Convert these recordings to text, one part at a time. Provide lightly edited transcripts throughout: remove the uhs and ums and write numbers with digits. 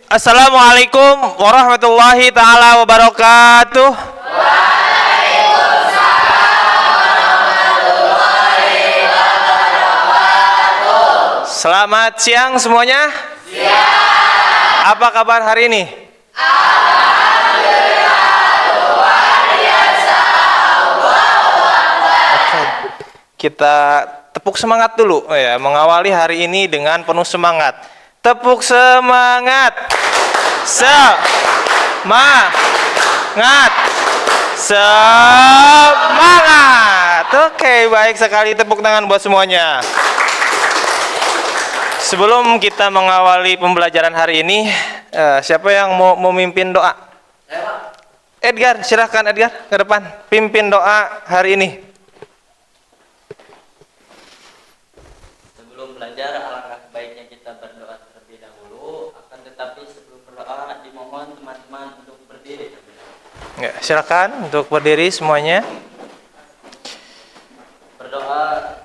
Assalamualaikum warahmatullahi taala wabarakatuh. Selamat siang semuanya. Siang. Apa kabar hari ini? Alhamdulillah luar biasa. Kita tepuk semangat dulu ya, mengawali hari ini dengan penuh semangat. Tepuk semangat. Semangat. Semangat. Oke, baik sekali, tepuk tangan buat semuanya. Sebelum kita mengawali pembelajaran hari ini, siapa yang mau memimpin doa? Edgar, silahkan Edgar ke depan, pimpin doa hari ini. Sebelum belajar, alangkah baiknya kita berdoa terlebih dahulu. Akan tetapi sebelum berdoa, dimohon teman-teman untuk berdiri. Ya, silakan untuk berdiri semuanya. Berdoa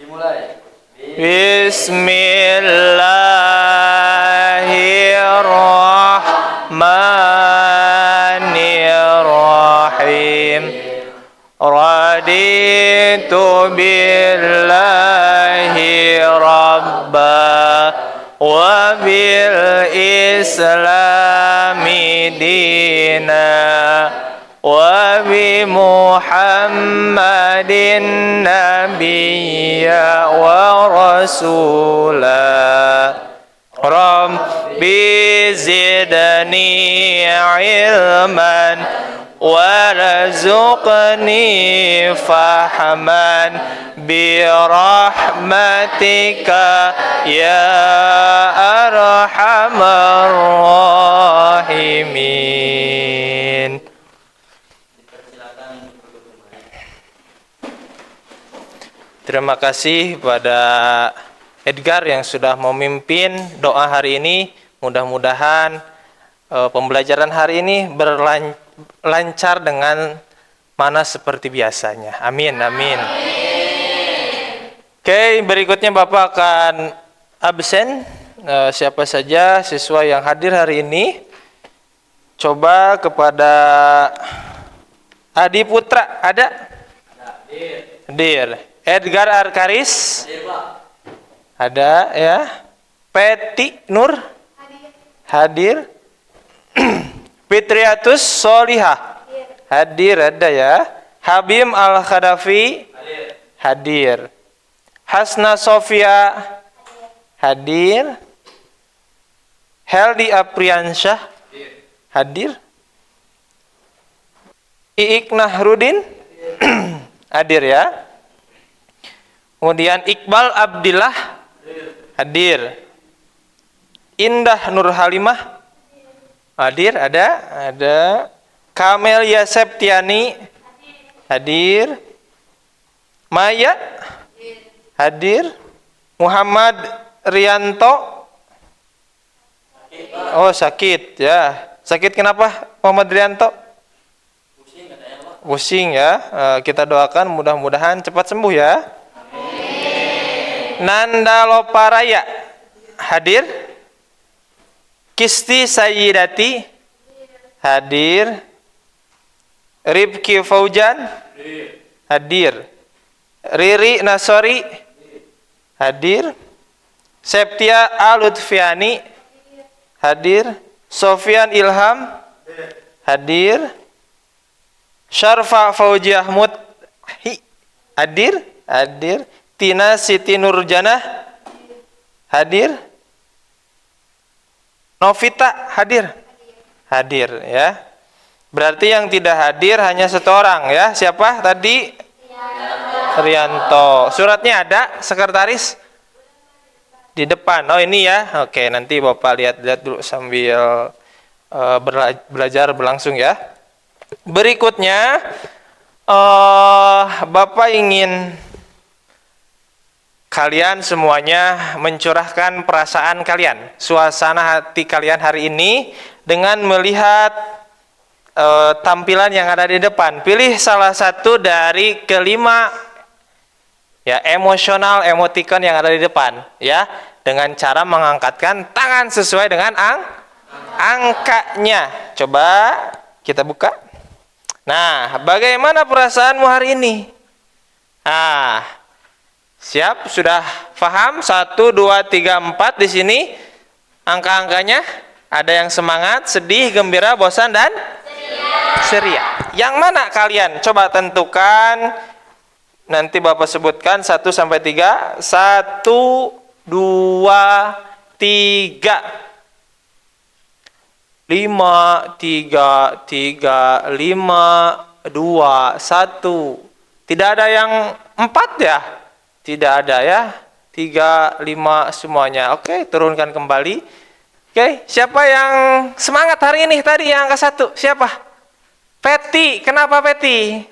dimulai. Bismillahirrahmanirrahim. Raditu billahi rabba wa bil islami dina wa bi Muhammadin nabiyya wa rasula. Rabbi zidni ilman warzuqni fahman birahmatika ya arhamar rahimin. Terima kasih pada Edgar yang sudah memimpin doa hari ini. Mudah-mudahan pembelajaran hari ini lancar dengan mana seperti biasanya. Amin, amin. Oke, berikutnya Bapak akan absen. Siapa saja siswa yang hadir hari ini? Coba kepada Adi Putra, ada? Hadir. Edgar Arkaris? Ada ya. Peti Nur? Hadir. Fitriatus Solihah? Hadir, ada ya. Habim Al-Khadafi? Hadir. Hasna Sofia? Hadir. Heldi Apriansyah? Hadir. Iik Nahrudin? Hadir ya. Kemudian Iqbal Abdillah? Hadir. Indah Nur Halimah? Hadir, ada. Kamelia Septiani? Hadir. Maya? Hadir. Muhammad Rianto? Oh, sakit ya. Sakit kenapa Muhammad Rianto? Pusing ya. Kita doakan mudah-mudahan cepat sembuh ya. Nanda Loparaya? Hadir. Kisti Sayyidati? Hadir. Ribki Faujan? Hadir. Riri Nasori? Hadir. Septia Alutfiani? Hadir. Sofyan Ilham? Hadir. Syarfa Faujiah Mudhi? Hadir. Tina Siti Nurjanah? Hadir. Novita hadir? Hadir ya. Berarti yang tidak hadir hanya satu orang ya. Siapa tadi? Rianto. Suratnya ada, sekretaris? Di depan. Oh ini ya. Oke, nanti Bapak lihat-lihat dulu sambil belajar berlangsung ya. Berikutnya Bapak ingin kalian semuanya mencurahkan perasaan kalian, suasana hati kalian hari ini dengan melihat tampilan yang ada di depan. Pilih salah satu dari kelima ya emosional emoticon yang ada di depan ya. dengan cara mengangkatkan tangan sesuai dengan angkanya. Coba kita buka. Nah, bagaimana perasaanmu hari ini? Ah, siap? Sudah paham? 1, 2, 3, 4 di sini angka-angkanya. Ada yang semangat, sedih, gembira, bosan, dan ceria. Yang mana kalian? Coba tentukan. Nanti Bapak sebutkan 1 sampai 3. 1, 2, 3. 5, 3, 3, 5, 2, 1. Tidak ada yang 4 ya? Tidak ada ya? 3, 5 semuanya. Oke, turunkan kembali. Oke, siapa yang semangat hari ini tadi yang angka 1? Siapa? Peti. Kenapa Peti?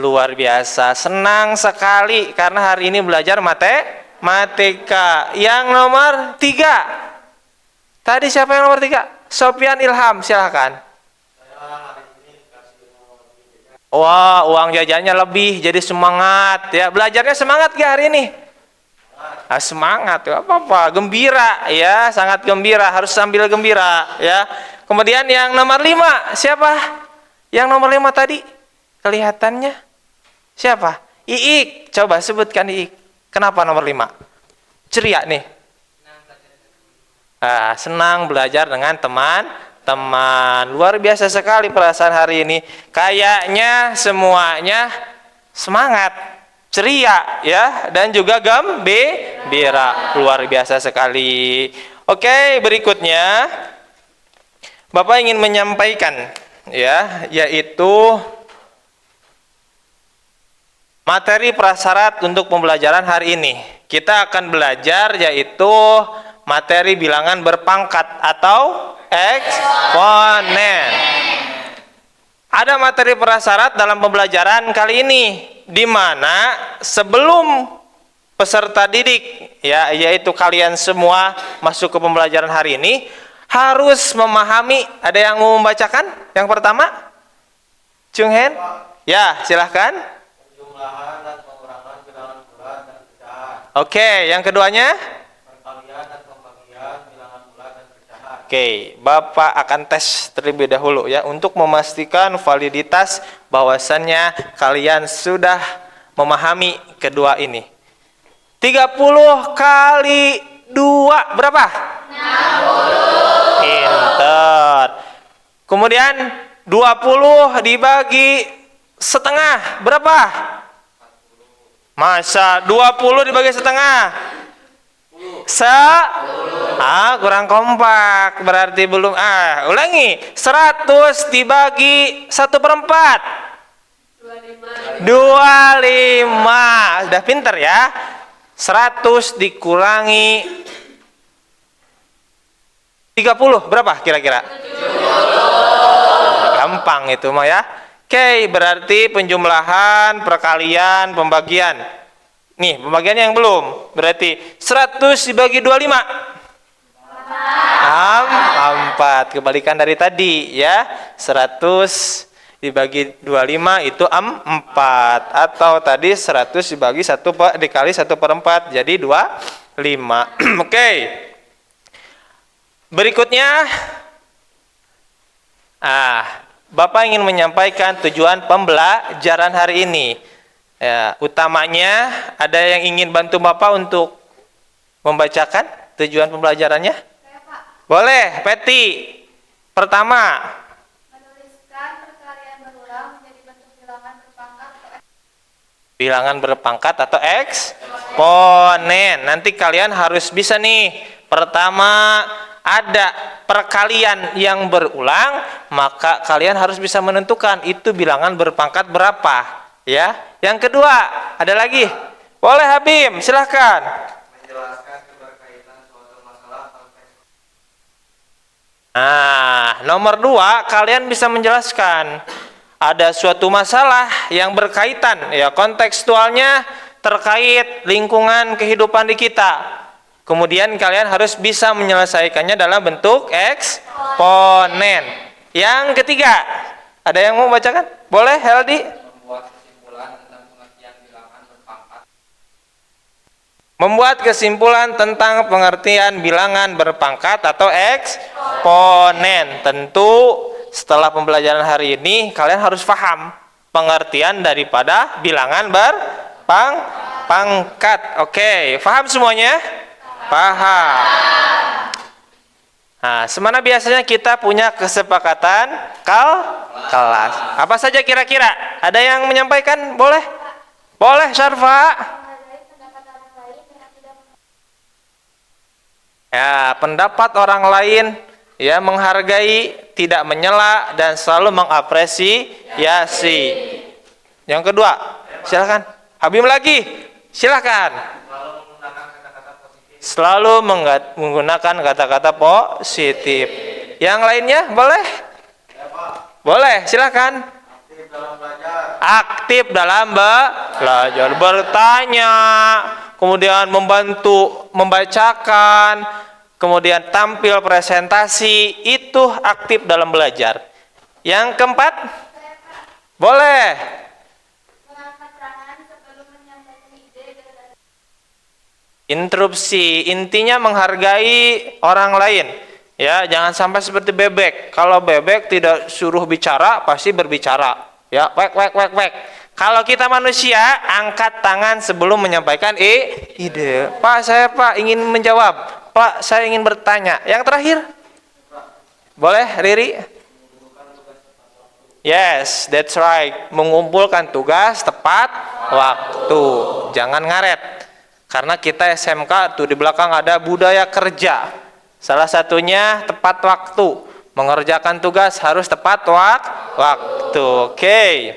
Luar biasa, senang sekali karena hari ini belajar matematika. Yang nomor 3. Tadi siapa yang nomor 3? Sofian Ilham, silahkan. Wah, uang jajannya lebih, jadi semangat ya. Belajarnya semangat gak hari ini? Ah, semangat, apa-apa, gembira ya, sangat gembira, harus sambil gembira ya. Kemudian yang nomor 5, siapa? Yang nomor 5 tadi kelihatannya siapa? Iik, coba sebutkan Iik. Kenapa nomor 5? Ceria nih. Senang belajar dengan teman-teman. Luar biasa sekali perasaan hari ini. Kayaknya semuanya semangat, ceria ya, dan juga gembira. Luar biasa sekali. Oke, berikutnya Bapak ingin menyampaikan ya, yaitu materi prasyarat untuk pembelajaran hari ini. Kita akan belajar yaitu materi bilangan berpangkat atau eksponen. Ada materi prasyarat dalam pembelajaran kali ini, di mana sebelum peserta didik ya, yaitu kalian semua masuk ke pembelajaran hari ini harus memahami. Ada yang mau membacakan? Yang pertama, Chung Hen? Ya, silahkan. Penjumlahan dan pengurangan bilangan bulat dan pecahan. Oke, yang keduanya? Perkalian dan pembagian bilangan bulat dan pecahan. Oke, Bapak akan tes terlebih dahulu ya, untuk memastikan validitas bahwasannya kalian sudah memahami kedua ini. 30 kali 2 berapa? 60. Pinter. Kemudian 20 dibagi setengah berapa? Masa 20 dibagi setengah? Kurang kompak, berarti belum. Ulangi. 100 dibagi 1/4. 25. Sudah pinter ya. 100 dikurangi 30 berapa kira-kira? 70. Gampang itu mah ya. Oke, berarti penjumlahan, perkalian, pembagian. Nih, pembagiannya yang belum. Berarti 100 dibagi 25. 4. Kebalikan dari tadi ya. 100 dibagi 25 itu 4. Atau tadi 100 dibagi 1 dikali 1/4 jadi 25. Oke. Berikutnya, Bapak ingin menyampaikan tujuan pembelajaran hari ini. Ya, utamanya ada yang ingin bantu Bapak untuk membacakan tujuan pembelajarannya? Saya, Pak. Boleh, Peti. Pertama, menuliskan perkalian berulang menjadi bentuk bilangan berpangkat atau bilangan berpangkat atau eksponen. Nanti kalian harus bisa nih. Pertama, ada perkalian yang berulang, maka kalian harus bisa menentukan itu bilangan berpangkat berapa, ya. Yang kedua, ada lagi. Boleh Habib, silahkan. Menjelaskan keberkaitan suatu masalah konteks. Nomor 2, kalian bisa menjelaskan ada suatu masalah yang berkaitan, ya, kontekstualnya terkait lingkungan kehidupan di kita. Kemudian kalian harus bisa menyelesaikannya dalam bentuk eksponen. Yang ketiga, ada yang mau bacakan? Boleh, Heldi? Membuat kesimpulan tentang pengertian bilangan berpangkat. Membuat kesimpulan tentang pengertian bilangan berpangkat atau eksponen. Tentu setelah pembelajaran hari ini kalian harus paham pengertian daripada bilangan berpangkat. Oke, paham semuanya? Paham. Nah, semana biasanya kita punya kesepakatan kelas. Apa saja kira-kira? Ada yang menyampaikan? Boleh? Boleh, Syarfa. Ya, pendapat orang lain, ya, menghargai, tidak menyela, dan selalu mengapresiasi. Yang kedua, silakan. Habib lagi, silakan. Selalu menggunakan kata-kata positif. Yang lainnya boleh? Boleh, silakan. Aktif dalam belajar, bertanya, kemudian membantu membacakan, kemudian tampil presentasi, itu aktif dalam belajar. Yang keempat, boleh. Interupsi, intinya menghargai orang lain. Ya, jangan sampai seperti bebek. Kalau bebek tidak suruh bicara, pasti berbicara. Ya, wek. Kalau kita manusia, angkat tangan sebelum menyampaikan ide. Pak ingin menjawab. Pak, saya ingin bertanya. Yang terakhir, boleh, Riri? Yes, that's right. Mengumpulkan tugas tepat waktu. Jangan ngaret. Karena kita SMK tuh di belakang ada budaya kerja. Salah satunya tepat waktu. Mengerjakan tugas harus tepat waktu. Oke.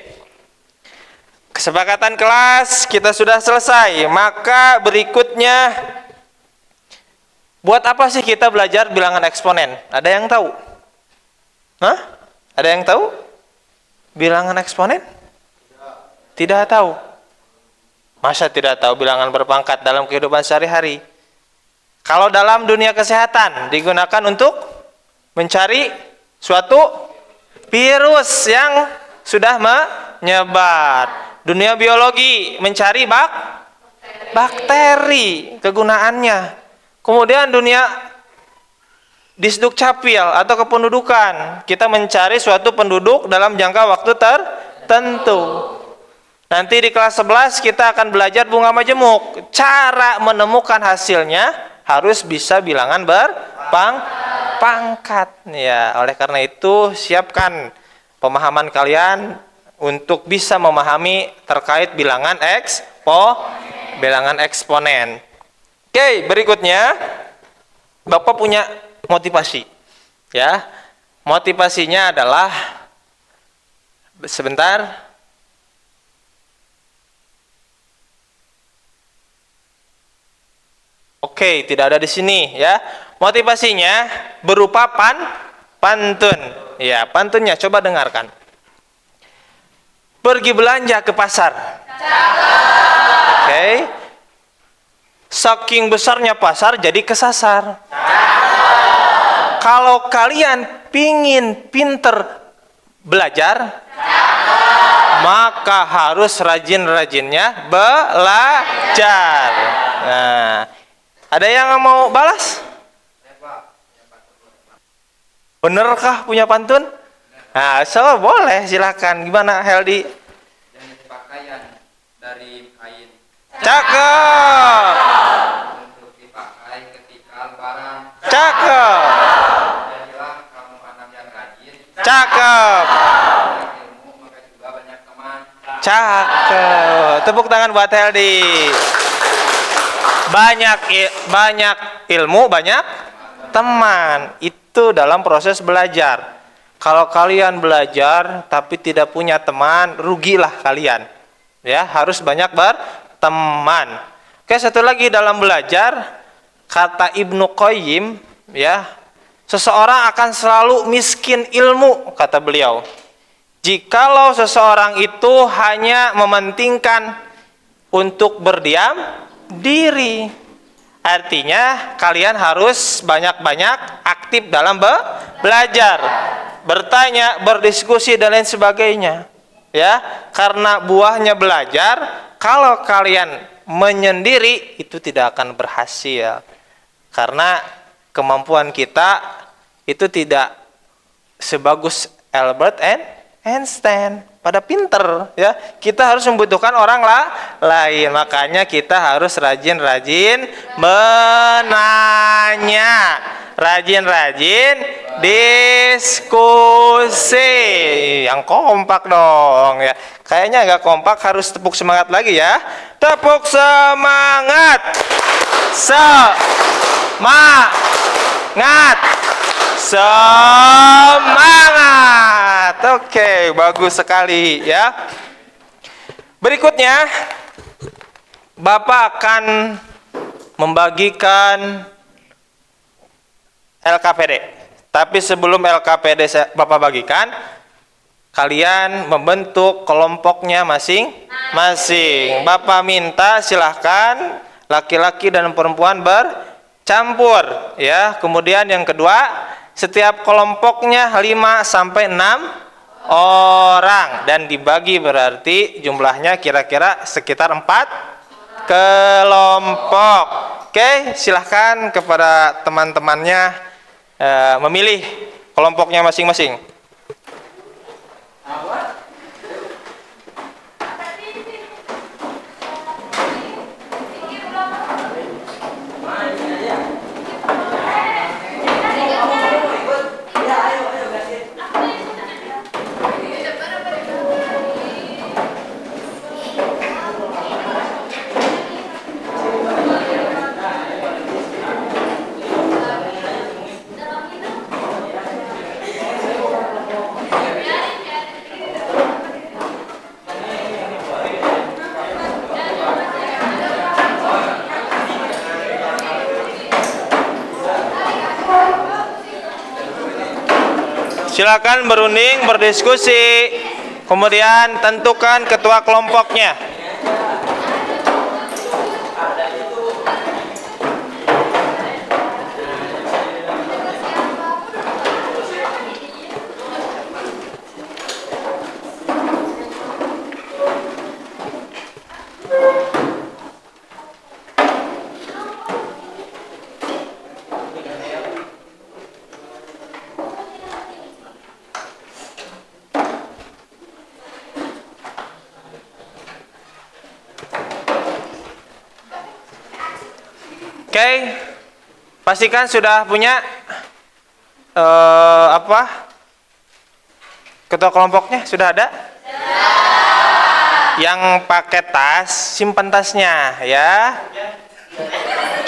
Kesepakatan kelas kita sudah selesai. Maka berikutnya, buat apa sih kita belajar bilangan eksponen? Ada yang tahu? Hah? Ada yang tahu? Bilangan eksponen? Tidak tahu. Masa tidak tahu bilangan berpangkat dalam kehidupan sehari-hari? Kalau dalam dunia kesehatan digunakan untuk mencari suatu virus yang sudah menyebar. Dunia biologi mencari bakteri, kegunaannya. Kemudian dunia Disduk Capil atau kependudukan, kita mencari suatu penduduk dalam jangka waktu tertentu. Nanti di kelas 11 kita akan belajar bunga majemuk. Cara menemukan hasilnya harus bisa bilangan berpangkat. Ya, oleh karena itu siapkan pemahaman kalian untuk bisa memahami terkait bilangan bilangan eksponen. Oke, berikutnya Bapak punya motivasi. Ya. Motivasinya adalah sebentar. Oke, tidak ada di sini ya. Motivasinya berupa pantun. Ya, pantunnya coba dengarkan. Pergi belanja ke pasar. Oke. Saking besarnya pasar jadi kesasar. Kalau kalian pingin pinter belajar, maka harus rajin-rajinnya belajar. Nah, ada yang mau balas? Benerkah punya pantun? Nah, so boleh, silakan. Gimana, Heldi? Jenis pakaian dari kain. Cakep. Untuk dipakai ketika lebaran. Cakep. Jadilah kamu anak yang rajin. Cakep. Banyak ilmu, maka juga banyak teman. Cakep. Tepuk tangan buat Heldi. Banyak ilmu, banyak teman. Itu dalam proses belajar. Kalau kalian belajar tapi tidak punya teman, rugilah kalian. Ya, harus banyak berteman. Oke, satu lagi dalam belajar, kata Ibnu Qayyim, ya, seseorang akan selalu miskin ilmu, kata beliau. Jikalau seseorang itu hanya mementingkan untuk berdiam diri. Artinya kalian harus banyak-banyak aktif dalam belajar, bertanya, berdiskusi dan lain sebagainya. Ya, karena buahnya belajar. Kalau kalian menyendiri itu tidak akan berhasil. Karena kemampuan kita itu tidak sebagus Albert Einstein. Pada pinter ya, kita harus membutuhkan orang lain. Makanya kita harus rajin-rajin menanya, rajin-rajin diskusi. Yang kompak dong ya. Kayaknya agak kompak, harus tepuk semangat lagi ya. Tepuk semangat. Semangat. Semangat. Oke, bagus sekali ya. Berikutnya Bapak akan membagikan LKPD. Tapi sebelum LKPD Bapak bagikan, kalian membentuk kelompoknya masing-masing. Bapak minta silahkan laki-laki dan perempuan bercampur ya. Kemudian yang kedua, setiap kelompoknya 5 sampai 6 orang dan dibagi, berarti jumlahnya kira-kira sekitar 4 kelompok. Oke, silahkan kepada teman-temannya memilih kelompoknya masing-masing. Silakan berunding, berdiskusi. Kemudian tentukan ketua kelompoknya. Oke, pastikan sudah punya ketua kelompoknya, sudah ada? Yang pakai tas, simpan tasnya ya.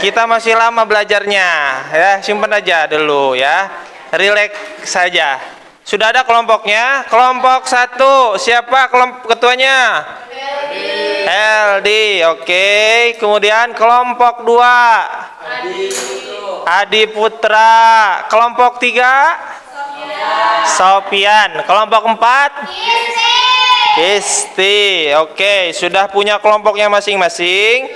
Kita masih lama belajarnya ya, simpan aja dulu ya. Relax saja. Sudah ada kelompoknya? Kelompok 1, siapa ketuanya? LD, oke. Kemudian kelompok 2, Adi Putra. Kelompok 3, Sofian. Kelompok 4, Kisti. Oke, sudah punya kelompoknya masing-masing?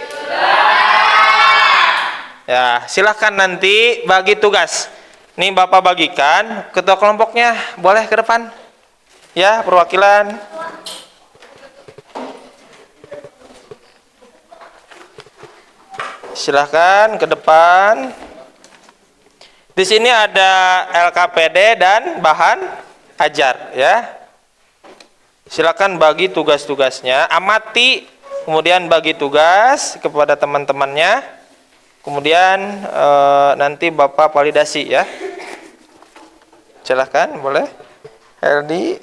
Ya, silahkan nanti bagi tugas. Nih Bapak bagikan, ketua kelompoknya boleh ke depan. Ya, perwakilan. Silahkan ke depan. Di sini ada LKPD dan bahan ajar ya. Silakan bagi tugas-tugasnya, amati, kemudian bagi tugas kepada teman-temannya. Kemudian nanti Bapak validasi ya. Silakan, boleh. LD,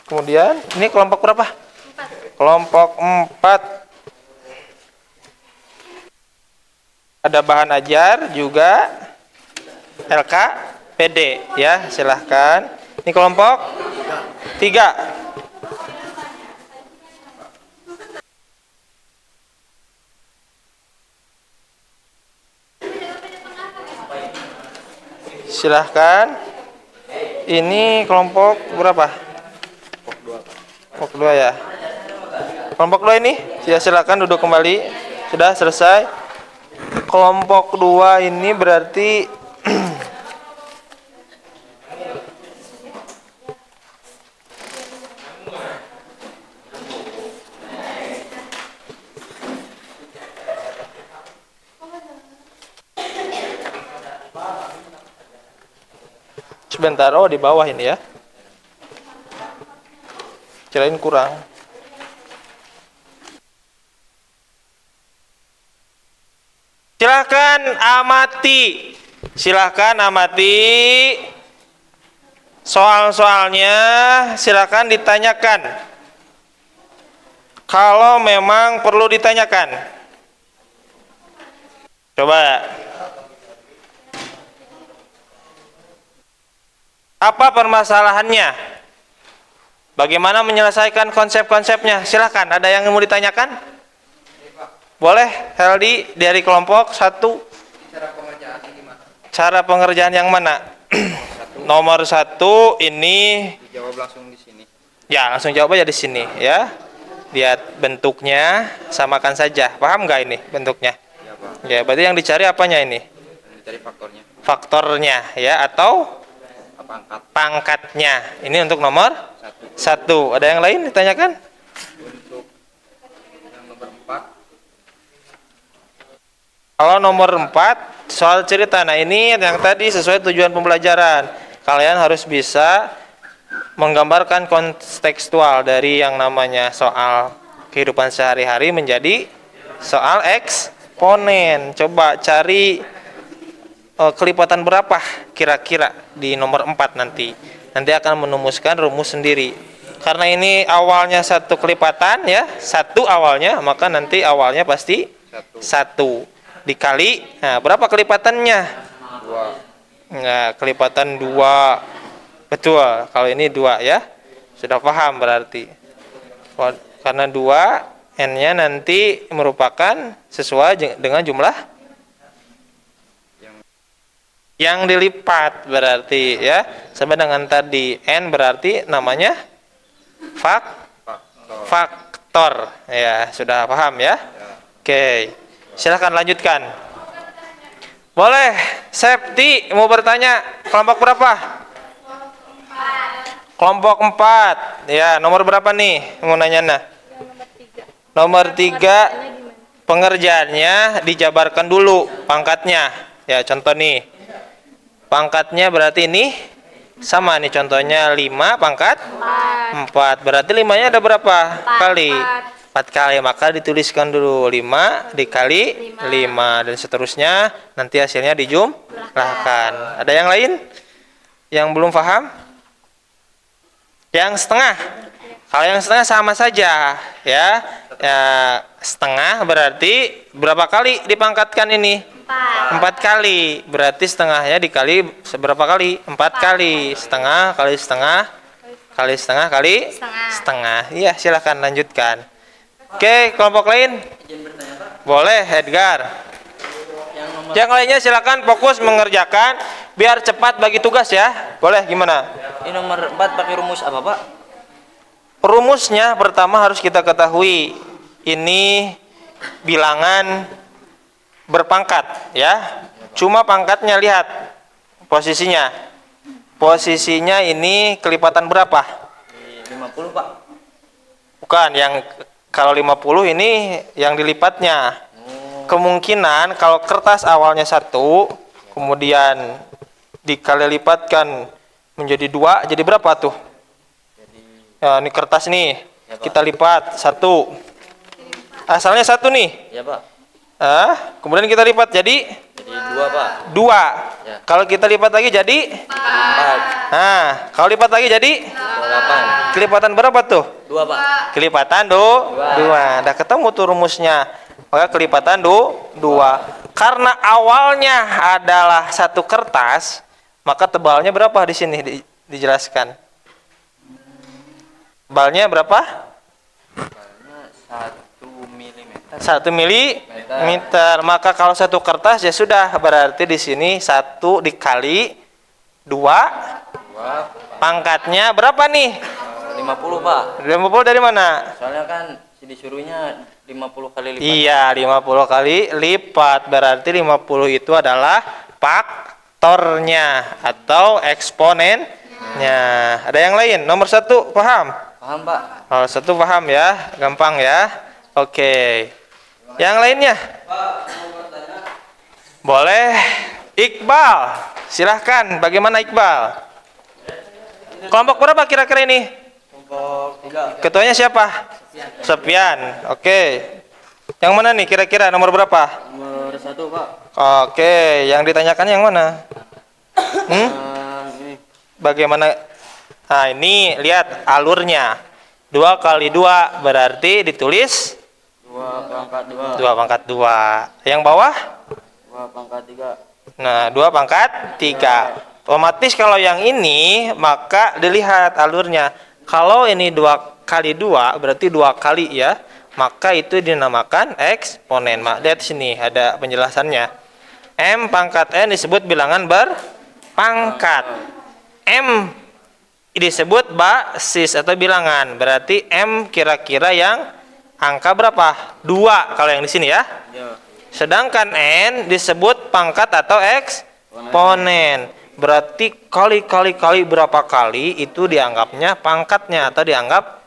kemudian ini kelompok berapa? 4. Kelompok 4. Ada bahan ajar juga LKPD ya, silahkan. Ini kelompok 3. Silahkan. Ini kelompok berapa? Kelompok 2 ya. Kelompok 2 ini, silakan duduk kembali. Sudah selesai. Kelompok 2 ini berarti Sebentar, oh di bawah ini ya. Kirain kurang. Silahkan amati. Silahkan amati. Soal-soalnya silahkan ditanyakan. Kalau memang perlu ditanyakan. Coba. Apa permasalahannya? Bagaimana menyelesaikan konsep-konsepnya? Silahkan, ada yang mau ditanyakan? Boleh, Heldi dari kelompok 1. Cara pengerjaannya gimana? Cara pengerjaan yang mana? Nomor 1 ini Dijawab langsung di sini. ya langsung jawab aja di sini ya. Lihat bentuknya, samakan saja. Paham nggak ini bentuknya? Ya, Pak. Ya, berarti yang dicari apanya ini? Ini cari faktornya. Faktornya ya atau Apa angkat? pangkatnya. Ini untuk nomor 1. 1. Ada yang lain ditanyakan? Untuk yang nomor 4. Kalau nomor 4 soal cerita. Nah, ini yang tadi sesuai tujuan pembelajaran. Kalian harus bisa menggambarkan kontekstual dari yang namanya soal kehidupan sehari-hari menjadi soal eksponen. Coba cari kelipatan berapa kira-kira di nomor 4 nanti. Nanti akan menumuskan rumus sendiri. Karena ini awalnya satu kelipatan ya, satu awalnya, maka nanti awalnya pasti 1 dikali. Nah, berapa kelipatannya? 2. Enggak, kelipatan 2. Betul, kalau ini 2 ya. Sudah paham berarti. Karena 2, N-nya nanti merupakan sesuai dengan jumlah yang dilipat berarti ya. Sama dengan tadi, N berarti namanya faktor. Ya, sudah paham ya? Oke. Silahkan lanjutkan. Boleh, Septi mau bertanya, kelompok berapa? Kelompok 4. Ya, nomor berapa nih? Mau nanya nah. Nomor 3. Pengerjaannya dijabarkan dulu pangkatnya. Ya, contoh nih. Pangkatnya berarti ini sama nih contohnya 5 pangkat 4. Berarti 5-nya ada berapa kali? 4 kali, maka dituliskan dulu 5 dikali 5 dan seterusnya, nanti hasilnya dijumlahkan. Ada yang lain yang belum paham? Yang setengah? Kalau yang setengah sama saja ya. Ya, setengah berarti berapa kali dipangkatkan ini? 4 kali. Berarti setengahnya dikali seberapa kali? 4 kali. Setengah kali setengah kali setengah kali setengah. Iya, silakan lanjutkan. Oke, kelompok lain? Izin bertanya, Pak. Boleh, Edgar. Yang lainnya silakan fokus mengerjakan biar cepat bagi tugas ya. Boleh, gimana? Ini nomor 4 pakai rumus apa, Pak? Rumusnya pertama harus kita ketahui. Ini bilangan berpangkat ya. Cuma pangkatnya lihat posisinya. Posisinya ini kelipatan berapa? 50, Pak. Bukan, yang kalau 50 ini yang dilipatnya. Kemungkinan kalau kertas awalnya 1, kemudian dikali lipatkan menjadi 2, jadi berapa tuh? Ya, ini kertas nih, Ya, Pak. kita lipat 1. Asalnya 1 nih. Ya, Pak. Kemudian kita lipat jadi Jadi 2, Pak. 2. Ya. Kalau kita lipat lagi jadi 4. Nah, kalau lipat lagi jadi 8. kelipatan berapa tuh? 2, Pak. Kelipatan 2. Udah ketemu tuh rumusnya. Maka kelipatan 2. Karena awalnya adalah satu kertas, maka tebalnya berapa di sini dijelaskan? Tebalnya berapa? Tebalnya 1 mm. 1 milimeter. Maka kalau satu kertas ya sudah, berarti di sini 1 dikali 2. 2. Pangkatnya berapa nih? 50, Pak. 50 dari mana? Soalnya kan disuruhnya 50 kali lipat. Iya, 50 kali lipat. Berarti 50 itu adalah faktornya atau eksponennya. Ada yang lain? Nomor 1 paham? Paham, Pak? Nomor 1 paham ya? Gampang ya? Oke. Yang lainnya? Boleh. Iqbal, silahkan. Bagaimana Iqbal? Kelompok berapa kira-kira ini? Kelompok 3. Ketuanya siapa? Sofian. Oke. Yang mana nih kira-kira nomor berapa? Nomor 1, Pak. Oke, yang ditanyakan yang mana? Ini. Bagaimana? Nah, ini lihat alurnya. 2 kali 2 berarti ditulis 2 pangkat 2. 2 pangkat 2. Yang bawah? 2 pangkat 3. Nah, 2 pangkat 3. Otomatis kalau yang ini maka dilihat alurnya. Kalau ini 2 kali 2 berarti 2 kali ya. Maka itu dinamakan eksponen. Lihat sini ada penjelasannya. M pangkat N disebut bilangan berpangkat. M disebut basis atau bilangan. Berarti M kira-kira yang angka berapa? 2 kalau yang di sini ya. Ya. Sedangkan N disebut pangkat atau eksponen. Berarti kali berapa kali itu dianggapnya pangkatnya atau dianggap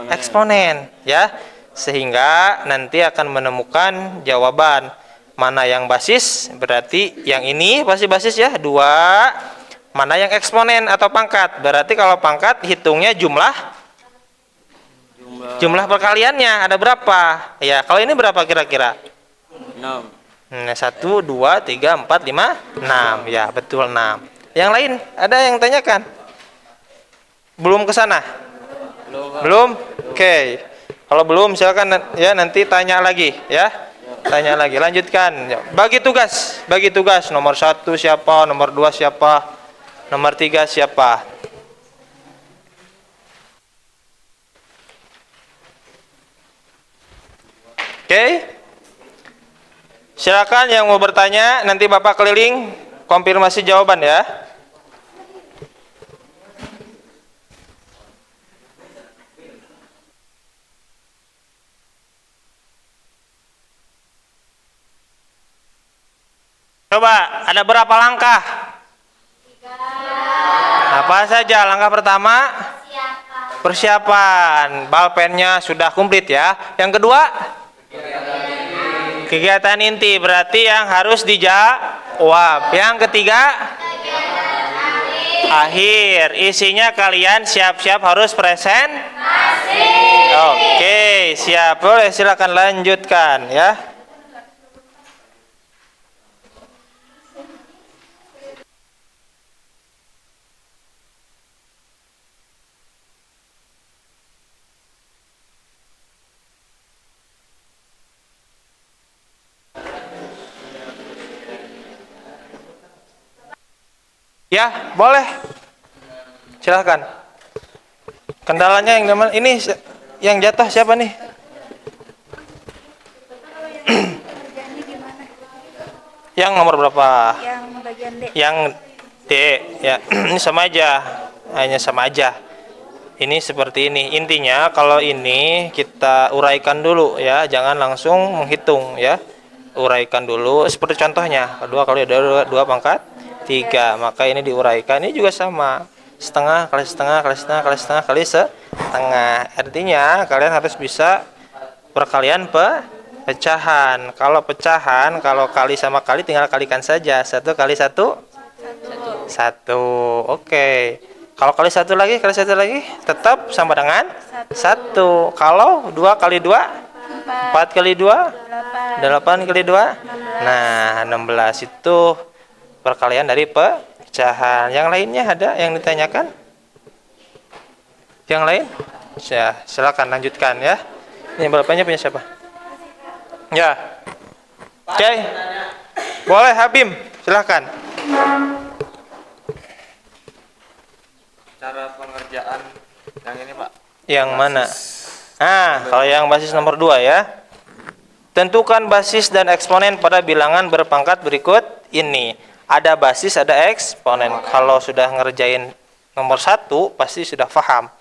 eksponen ya. Sehingga nanti akan menemukan jawaban mana yang basis, berarti yang ini pasti basis ya, 2. Mana yang eksponen atau pangkat? Berarti kalau pangkat hitungnya jumlah perkaliannya ada berapa? Ya, kalau ini berapa kira-kira? 6. 1, 2, 3, 4, 5, 6. Ya, betul 6. Yang lain ada yang tanyakan? Belum ke sana? Belum? Oke. Kalau belum silakan ya nanti tanya lagi ya. Tanya lagi, lanjutkan. Bagi tugas. Nomor 1 siapa? Nomor 2 siapa? Nomor 3 siapa? Oke. Silakan yang mau bertanya, nanti Bapak keliling konfirmasi jawaban ya. Coba, ada berapa langkah? 3. Apa saja? Langkah pertama? Persiapan. Balpennya sudah komplit ya. Yang kedua? Kegiatan inti. Berarti yang harus dijawab. Yang ketiga? Akhir. Isinya kalian siap-siap harus presentasi. Oke, siap. Boleh silakan lanjutkan ya. Ya, boleh. Silahkan. Kendalanya yang mana? Ini yang jatuh siapa nih? Yang nomor berapa? Yang bagian D. Yang D. Ya, ini sama aja. Hanya sama aja. Ini seperti ini. Intinya kalau ini kita uraikan dulu ya, jangan langsung menghitung ya. Uraikan dulu seperti contohnya. 2 kali 2 pangkat 3, maka ini diuraikan. Ini juga sama, setengah kali setengah kali setengah kali setengah kali setengah. Artinya kalian harus bisa perkalian pecahan. Kalau pecahan, kalau kali sama kali tinggal kalikan saja. 1 kali 1 1. Oke. Kalau kali 1 lagi tetap sama dengan 1. Kalau 2 kali 2 4 kali 2 8 kali 2 nah 16. Itu perkalian dari pecahan. Yang lainnya ada yang ditanyakan? Yang lain? Ya, silakan lanjutkan ya. Ini bapaknya punya siapa? Ya. Oke. Boleh Habib, silakan. Cara pengerjaan yang ini, Pak. Yang mana? Kalau yang basis nomor 2 ya. Tentukan basis dan eksponen pada bilangan berpangkat berikut ini. Ada basis, ada eksponen. Kalau sudah ngerjain nomor 1 pasti sudah paham.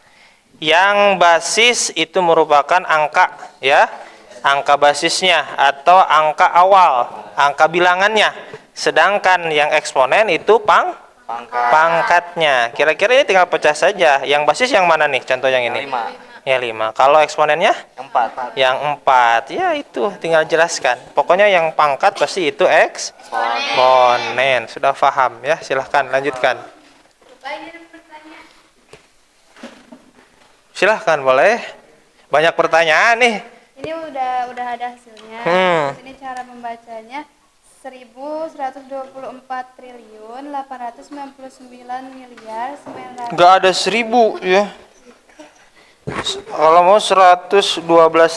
Yang basis itu merupakan angka ya. Angka basisnya atau angka awal, angka bilangannya. Sedangkan yang eksponen itu pangkatnya. Kira-kira ini tinggal pecah saja. Yang basis yang mana nih? Contoh yang ini. 5. Ya 5. Kalau eksponennya? 4. Yang 4. Ya itu tinggal jelaskan. Pokoknya yang pangkat pasti itu eksponen. Sudah paham ya? Silahkan lanjutkan. Silahkan boleh. Banyak pertanyaan nih. Ini udah ada hasilnya. Ini cara membacanya 1.124 triliun 899 miliar 900. Nggak ada 1000 ya. Kalau mau 112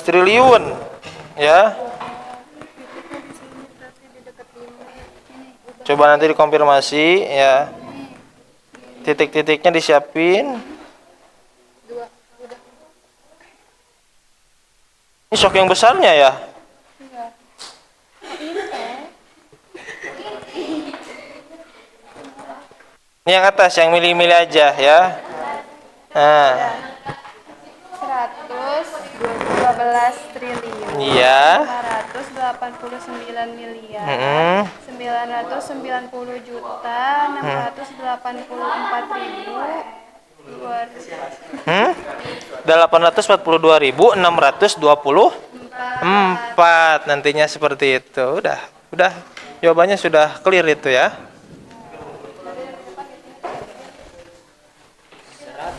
triliun ya. Coba nanti dikonfirmasi ya. Titik-titiknya disiapin. Ini shock yang besarnya ya. Ini yang atas, yang milih-milih aja ya. Nah, 112 triliun iya. 589 miliar 990 juta 684 ribu 842.624 nantinya seperti itu. Udah jawabannya sudah clear itu ya.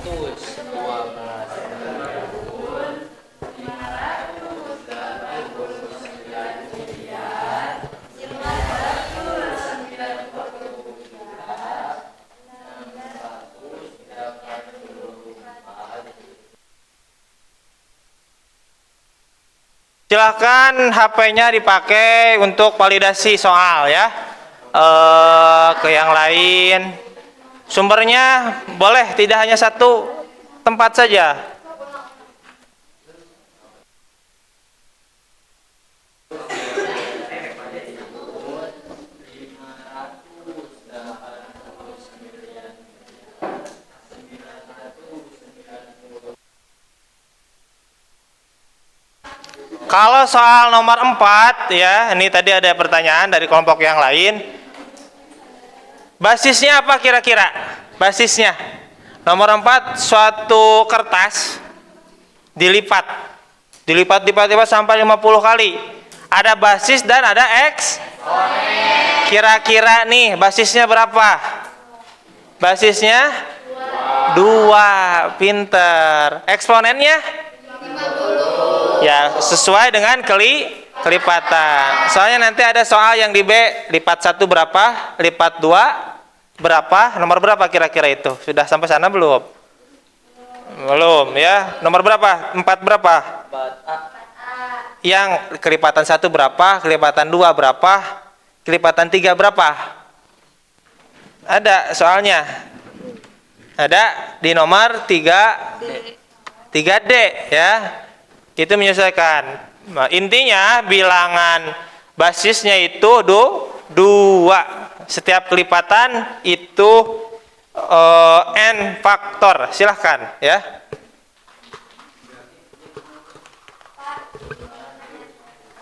112. Silakan HP-nya dipakai untuk validasi soal ya. Ke yang lain. Sumbernya boleh tidak hanya satu tempat saja. Kalau soal nomor 4 ya, ini tadi ada pertanyaan dari kelompok yang lain. Basisnya apa kira-kira? Basisnya nomor 4, suatu kertas dilipat sampai 50 kali. Ada basis dan ada eksponen. Kira-kira nih basisnya berapa? Basisnya 2. Pinter. Eksponennya 50. Ya, sesuai dengan kelipatan. Soalnya nanti ada soal yang di B, lipat 1 berapa? Lipat 2 berapa? Nomor berapa kira-kira itu? Sudah sampai sana belum? Belum ya. Nomor berapa? 4 berapa? Yang kelipatan 1 berapa? Kelipatan 2 berapa? Kelipatan 3 berapa? Ada soalnya. Ada di nomor 3D ya. Itu menyesuaikan. Nah, intinya bilangan basisnya itu 2. Setiap kelipatan itu n faktor. Silahkan ya.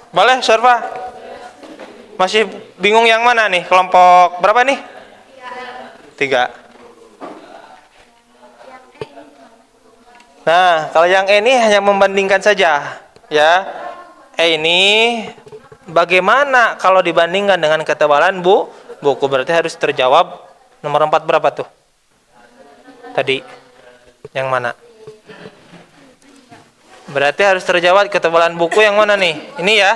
Boleh, Surfa? Masih bingung yang mana nih? Kelompok berapa nih? 3. Nah, kalau yang E ini hanya membandingkan saja, ya. E ini bagaimana kalau dibandingkan dengan ketebalan buku? Berarti harus terjawab nomor 4 berapa tuh? Tadi. Yang mana? Berarti harus terjawab ketebalan buku yang mana nih? Ini ya?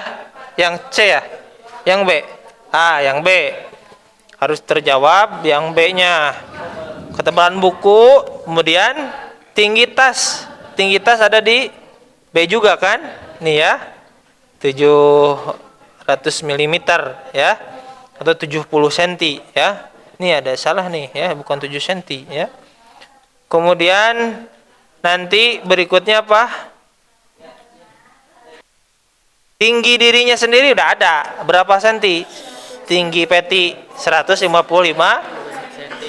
Yang C ya? Yang B? Yang B. Harus terjawab yang B-nya. Ketebalan buku, kemudian tinggi tas. Tinggi tas ada di B juga kan? Nih ya. 700 mm ya. Atau 70 cm ya. Ini ada salah nih ya, bukan 7 cm ya. Kemudian nanti berikutnya apa? Tinggi dirinya sendiri udah ada. Berapa senti? Tinggi peti 155.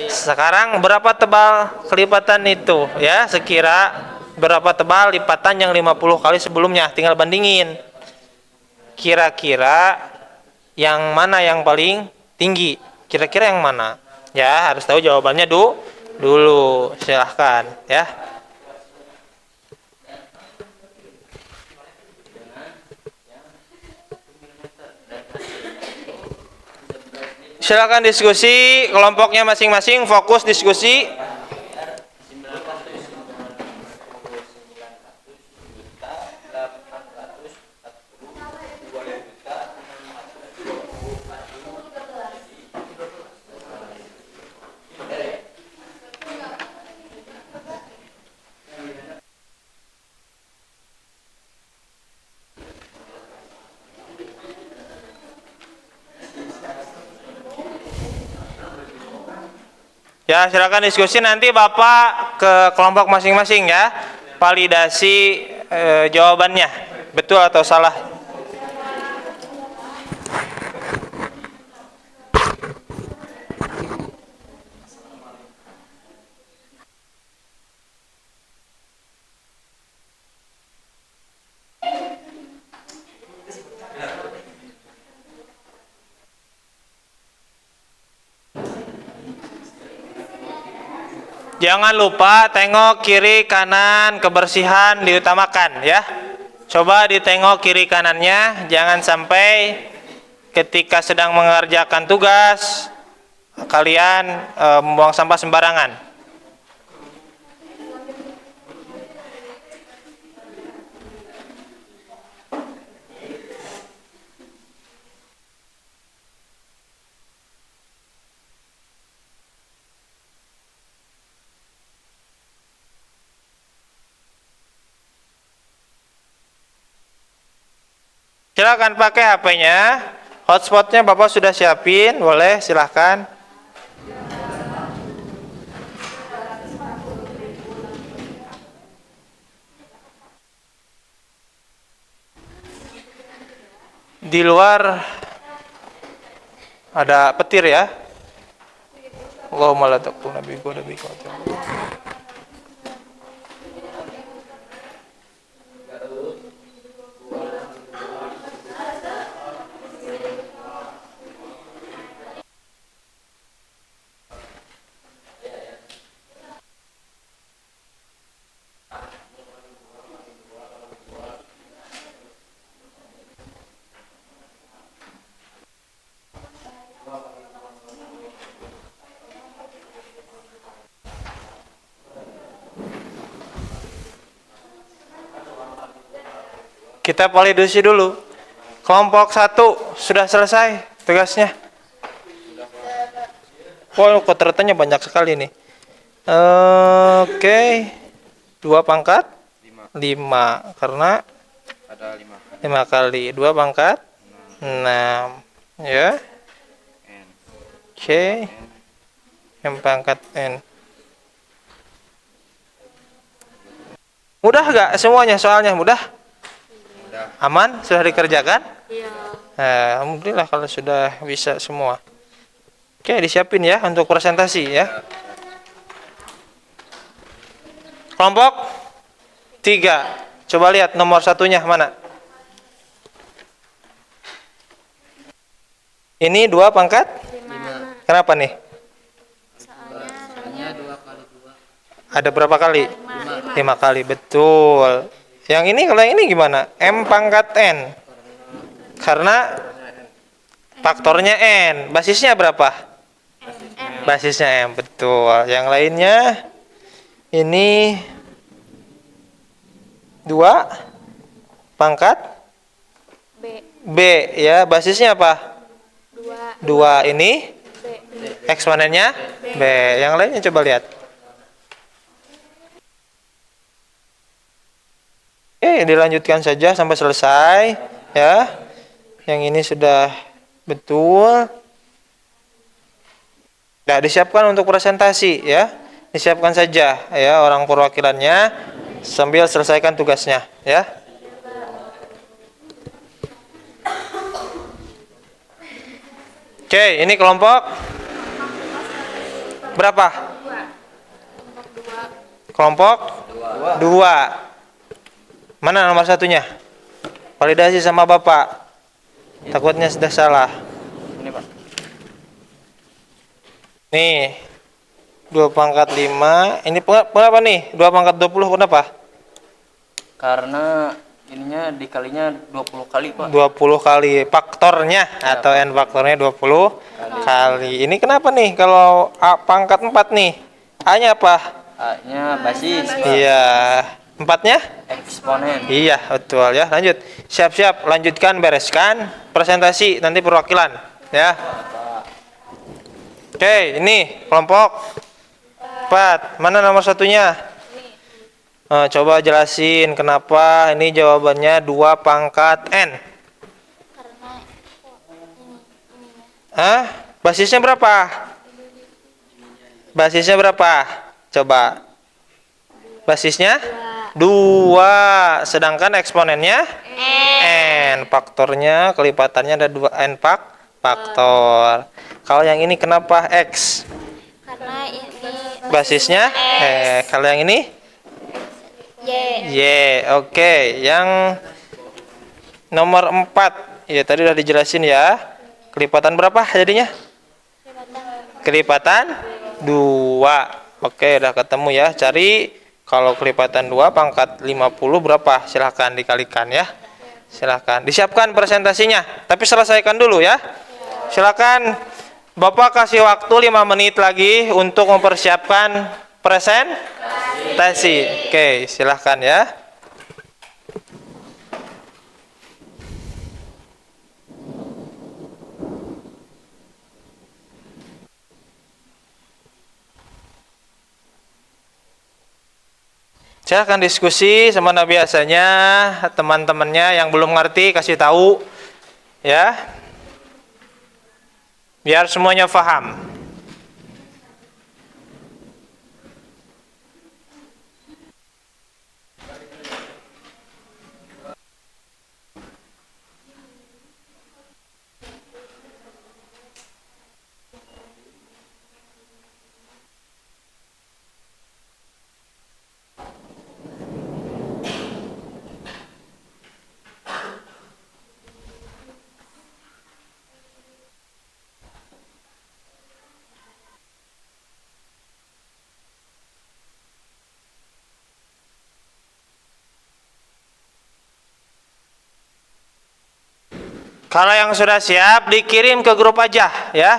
Sekarang berapa tebal kelipatan itu ya? Sekira berapa tebal lipatan yang 50 kali sebelumnya? Tinggal bandingin. Kira-kira yang mana yang paling tinggi? Kira-kira yang mana? Ya, harus tahu jawabannya dulu. Silahkan ya. Silakan diskusi, kelompoknya masing-masing fokus diskusi. Ya, silakan diskusi, nanti Bapak ke kelompok masing-masing ya. Validasi jawabannya. Betul atau salah. Jangan lupa tengok kiri kanan, kebersihan diutamakan ya. Coba ditengok kiri kanannya, jangan sampai ketika sedang mengerjakan tugas kalian membuang sampah sembarangan. Silakan pakai HP-nya. Hotspotnya Bapak sudah siapin, boleh silahkan. Di luar ada petir ya. Allahumma la taqulna bi qadabi qatil. Kita validasi dulu. Kelompok 1 sudah selesai tugasnya. Oh, ternyata banyak sekali nih. Oke. 2 pangkat 5 karena Ada 5. 5 kali 2 pangkat 6 ya. N. Oke. M pangkat N. Mudah gak semuanya soalnya? Mudah? Aman? Sudah dikerjakan? Iya. Alhamdulillah kalau sudah bisa semua. Oke, disiapin ya untuk presentasi ya. Kelompok 3. Coba lihat nomor satunya mana? Ini 2 pangkat? 5. Kenapa nih? Soalnya Ada berapa kali? 5 kali, betul. Yang ini, kalau yang ini gimana? M pangkat N. Karena faktornya N. Basisnya berapa? Basisnya M, betul. Yang lainnya ini 2 pangkat B. B ya. Basisnya apa? 2. Ini B. eksponennya B. Yang lainnya coba lihat. Dilanjutkan saja sampai selesai ya. Yang ini sudah betul. Nah, disiapkan untuk presentasi ya. Disiapkan saja ya orang perwakilannya sambil selesaikan tugasnya ya. Oke, ini kelompok berapa? Kelompok 2. Mana nomor satunya? Validasi sama Bapak. Takutnya sudah salah. Ini Pak. Nih 2 pangkat 5. Ini kenapa nih 2 pangkat 20? Kenapa? Karena ininya dikalinya 20 kali, Pak. 20 kali faktornya atau N faktornya 20 kali. Ini kenapa nih kalau A pangkat 4 nih? A-nya apa? A-nya basis, Pak. Iya. 4-nya? Eksponen. Iya, betul ya. Lanjut. Siap-siap, lanjutkan, bereskan presentasi nanti perwakilan ya. Oke, ini kelompok 4. Mana nomor satunya? Coba jelasin kenapa ini jawabannya 2 pangkat N. Basisnya berapa? Basisnya berapa? Coba. Basisnya 2. Sedangkan eksponennya n. Faktornya, kelipatannya ada 2n faktor. Kalau yang ini kenapa x? Karena ini Basisnya kalau yang ini Y. y. Oke, yang nomor 4. Ya tadi udah dijelasin ya. Kelipatan berapa jadinya? Kelipatan 2. Oke, udah ketemu ya. Cari kalau kelipatan 2 pangkat 50 berapa? Silahkan dikalikan ya. Silahkan. Disiapkan presentasinya. Tapi selesaikan dulu ya. Silahkan. Bapak kasih waktu 5 menit lagi untuk mempersiapkan presentasi. Oke, silahkan ya. Silahkan diskusi sama biasanya teman-temannya yang belum ngerti kasih tahu ya. Biar semuanya paham. Kalau yang sudah siap dikirim ke grup aja ya.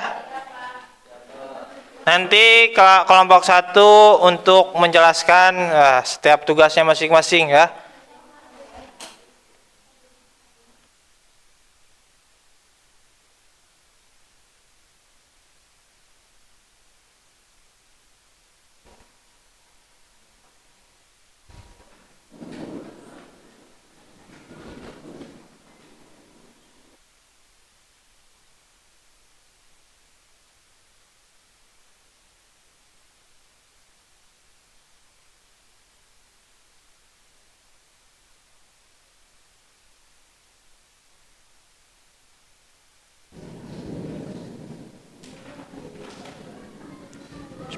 Nanti ke kelompok 1 untuk menjelaskan setiap tugasnya masing-masing ya.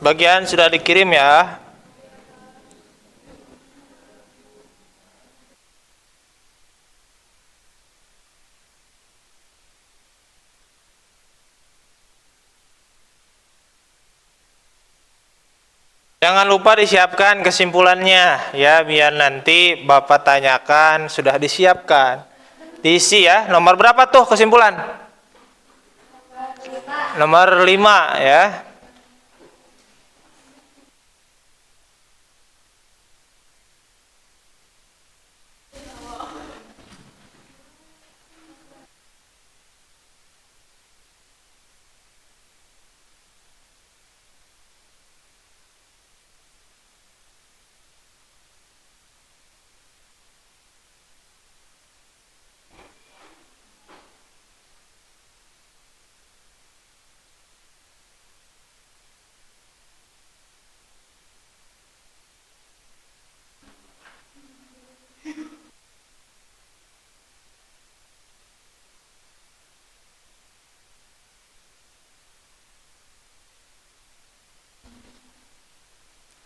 Sebagian sudah dikirim ya. Jangan lupa disiapkan kesimpulannya ya, biar nanti Bapak tanyakan sudah disiapkan. Diisi ya. Nomor berapa tuh kesimpulan? Nomor 5 ya.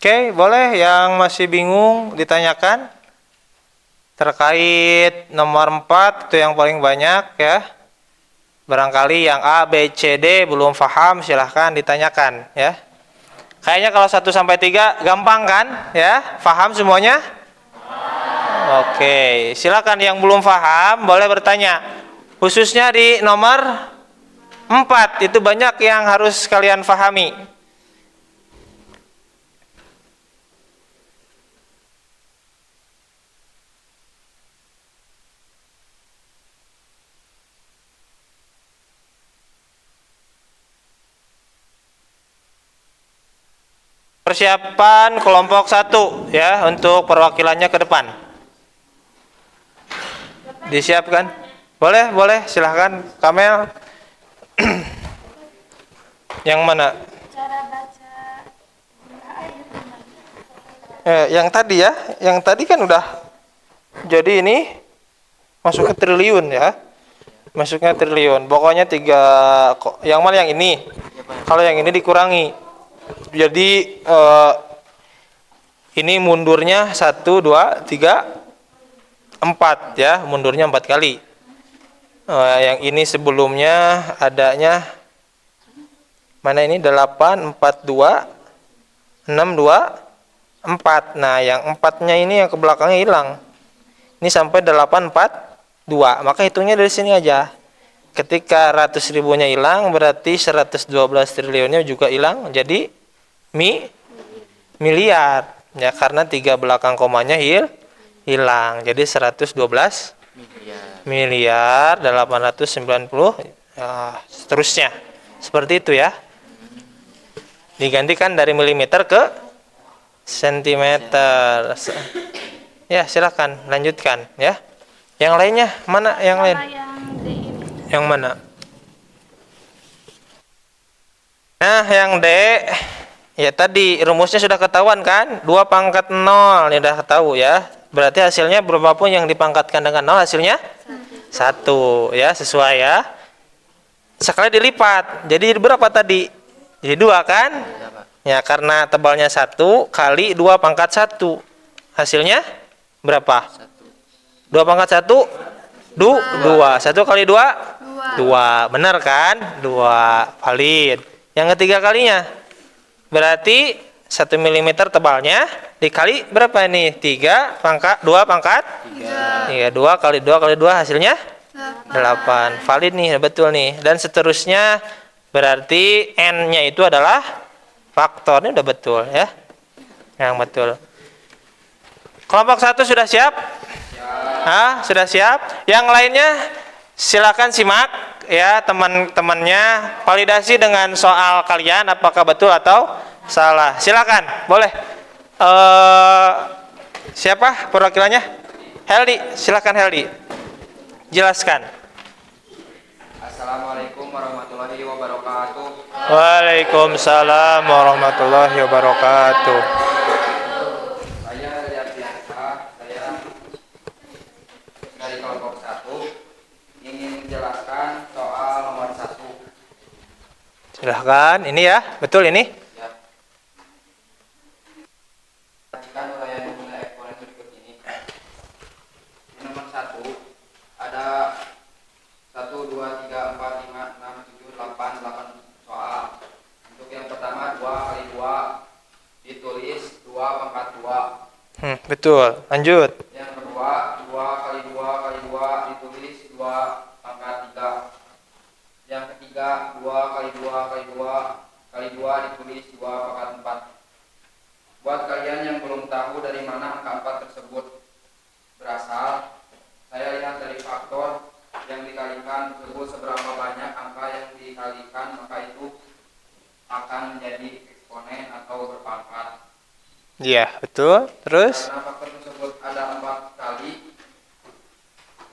Oke, boleh yang masih bingung ditanyakan terkait nomor 4 itu yang paling banyak ya. Barangkali yang A, B, C, D belum paham silahkan ditanyakan ya. Kayaknya kalau 1 sampai 3 gampang kan ya? Paham semuanya? Oke, silakan yang belum paham boleh bertanya. Khususnya di nomor 4 itu banyak yang harus kalian pahami. Persiapan kelompok 1 ya untuk perwakilannya ke depan. Disiapkan? Boleh, boleh, silahkan Kamel. Yang mana? Cara baca Yang tadi ya, yang tadi kan udah jadi ini masuk ke triliun ya. Masuknya triliun. Pokoknya yang mana yang ini? Kalau yang ini dikurangi. Jadi ini mundurnya 1, 2, 3, 4 ya, mundurnya 4 kali. Yang ini sebelumnya adanya mana ini 8, 4, 2, 6, 2, 4. Nah, yang 4-nya ini yang ke belakangnya hilang. Ini sampai 8, 4, 2. Maka hitungnya dari sini aja. Ketika ratus ribunya hilang, berarti 112 triliunnya juga hilang. Jadi miliar. Ya, karena 3 belakang komanya hilang. Jadi 112 miliar 890 ya, seterusnya. Seperti itu ya. Digantikan dari milimeter ke sentimeter. Ya, silakan lanjutkan ya. Yang lainnya mana yang lain? Sama yang D ini. Yang mana? Nah, yang D ya tadi rumusnya sudah ketahuan kan? 2 pangkat 0 ini udah tahu ya. Berarti hasilnya berapapun yang dipangkatkan dengan 0 hasilnya 1 ya, sesuai ya. Sekali dilipat. Jadi berapa tadi? Jadi 2 kan? Ya, karena tebalnya 1 kali 2 pangkat 1. Hasilnya berapa? 2 pangkat 1? 2. 1 kali 2? 2. Benar kan? 2. Valid. Yang ketiga kalinya? Berarti 1 mm tebalnya dikali berapa ini? 3 pangkat 2 pangkat? 3. Iya, 2 kali 2 kali 2 hasilnya? 8. Valid nih, betul nih. Dan seterusnya berarti N-nya itu adalah faktor. Ini udah betul ya. Yang betul. Kelompok 1 sudah siap? Sudah siap? Yang lainnya silakan simak ya, teman-temannya validasi dengan soal kalian apakah betul atau salah. Silakan, boleh. Siapa perwakilannya? Heldi, silakan Heldi. Jelaskan. Assalamualaikum warahmatullahi wabarakatuh. Waalaikumsalam warahmatullahi wabarakatuh. Saya Lihat Bianca, saya dari kelompok 1 ingin menjelaskan soal nomor 1. Silahkan, ini ya, betul ini. Ya. Perhatikan uraian nilai eksponen berikut ini. Di nomor 1 ada 1, 2, 3, 4, 5, 6, 7, 8 soal. Untuk yang pertama 2 kali 2 ditulis 2 pangkat 2. Betul, lanjut. Yang kedua 2 kali 2 kali 2 ditulis 2 pangkat 3. Yang ketiga 2 kali 2 kali 2 kali 2 ditulis 2 pangkat 4. Buat kalian yang belum tahu dari mana angka 4 tersebut berasal, saya lihat dari faktor yang dikalikan tersebut, seberapa banyak angka yang dikalikan, maka itu akan menjadi eksponen atau berpangkat. Iya, betul. Terus? Karena faktor tersebut ada 4 kali,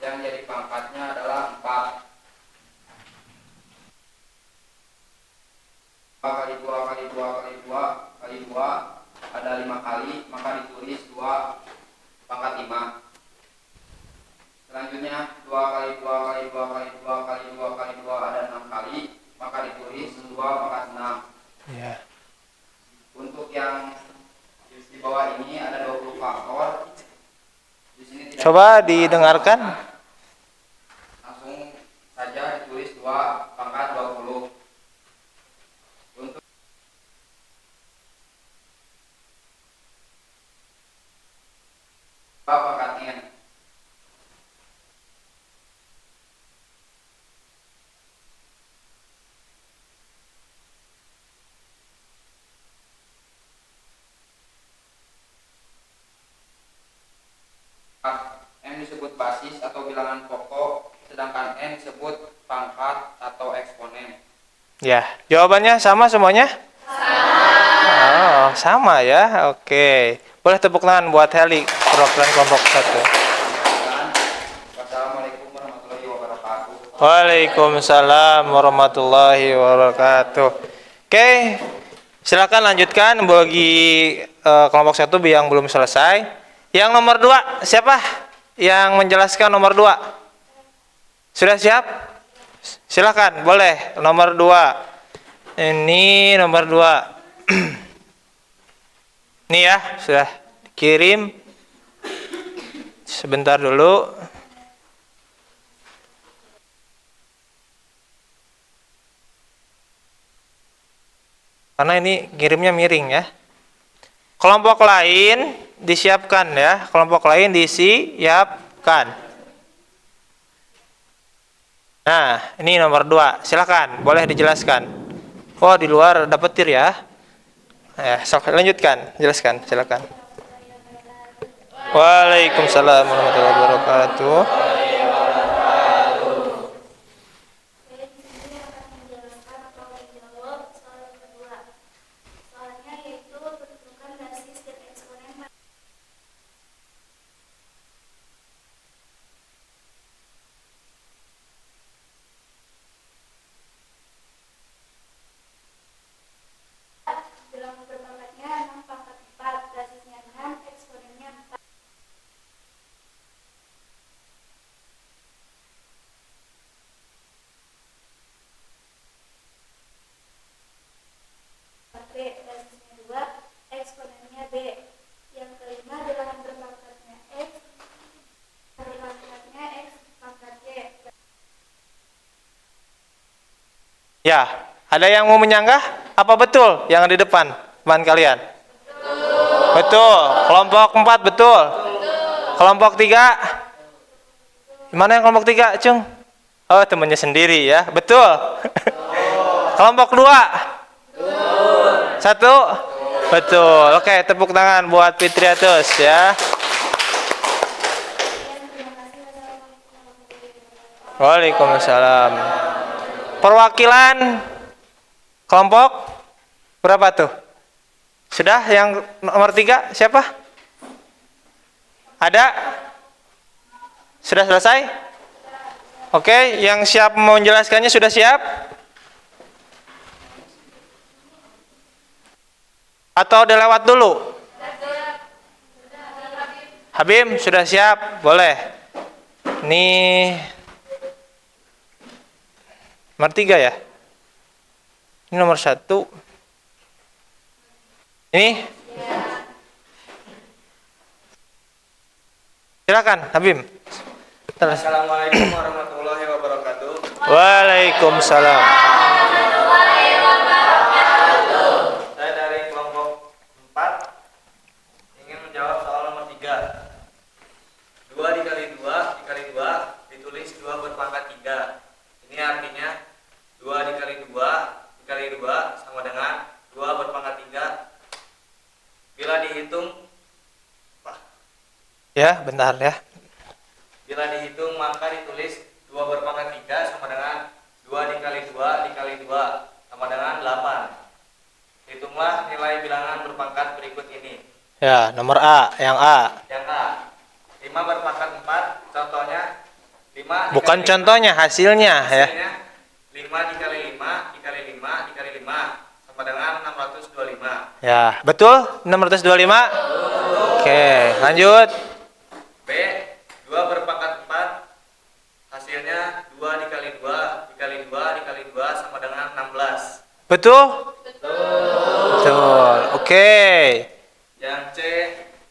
yang jadi pangkatnya adalah 4. 2 kali 2 kali 2 kali 2 kali 2 ada 5 kali, maka ditulis 2 pangkat 5. Selanjutnya 2 kali 2 kali 2 kali 2 kali 2 kali 2 ada 6 kali, maka ditulis 2 pangkat 6. Iya. Untuk yang di bawah ini ada 20 faktor. Di sini tidak Coba ada didengarkan. langsung saja ditulis 2 pangkat 20. Untuk pangkat N. N disebut basis atau bilangan pokok, sedangkan N disebut pangkat atau eksponen. Ya, jawabannya sama semuanya? Sama. Oh, sama ya. Oke. Boleh tepuk tangan buat Heli, perwakilan kelompok 1. Wassalamualaikum warahmatullahi wabarakatuh. Waalaikumsalam warahmatullahi wabarakatuh. Oke. Silakan lanjutkan bagi kelompok 1 yang belum selesai. Yang nomor 2 siapa? Yang menjelaskan nomor 2. Sudah siap? Silakan, boleh. Nomor 2. Ini nomor 2. Ini ya, sudah dikirim. Sebentar dulu. Karena ini kirimnya miring ya. Kelompok lain disiapkan ya. Kelompok lain disiapkan. Nah, ini nomor 2. Silakan, boleh dijelaskan. Oh, di luar ada petir ya. Lanjutkan, jelaskan, silakan. Waalaikumsalam warahmatullahi wabarakatuh. Saya di sini akan menjelaskan atau menjawab soal yang kedua. Soalnya yaitu tentukan basis dan eksponen bilang berpangkatnya 6 pangkat 4, basisnya 6, eksponennya 4. B, basisnya 2, eksponennya B. Yang kelima bilangan berpangkatnya X, berpangkatnya X pangkat Y. Ya, ada yang mau menyanggah? Apa betul yang di depan teman kalian? Betul. Kelompok 4 betul. Kelompok 3? Mana yang kelompok 3, Cung? Oh, temannya sendiri ya. Betul. Kelompok 2? 1? Betul. Oke, tepuk tangan buat Fitriatus ya. Waalaikumsalam. Perwakilan kelompok berapa tuh? Sudah yang nomor 3 siapa? Ada? Sudah selesai? Oke, yang siap mau menjelaskannya sudah siap? Atau udah lewat dulu? Habib sudah siap? Boleh. Ini nomor 3 ya? Ini nomor 1. Ini? Silakan, Habib. Assalamualaikum warahmatullahi wabarakatuh. Waalaikumsalam. Saya dari kelompok 4 ingin menjawab soal nomor 3. 2 dikali 2 dikali 2 ditulis 2 berpangkat 3. Ini artinya 2 dikali 2 dikali 2 sama dengan 2 berpangkat 3. Bila dihitung, Ya, bentar ya. bila dihitung maka ditulis 2 berpangkat 3 sama dengan 2 dikali 2 dikali 2 sama dengan 8. Hitunglah nilai bilangan berpangkat berikut ini. Ya, nomor A, yang A. Yang A, 5 berpangkat 4, contohnya 5 Bukan dikali contohnya, hasilnya ya. hasilnya 5 dikali 5 dikali 5 dikali 5 sama dengan 625. Ya, betul? 625? Oke, lanjut. B, 2 berpangkat 4, hasilnya 2 dikali 2 dikali 2 dikali 2 sama dengan 16. Betul? Betul. Oke. Yang C,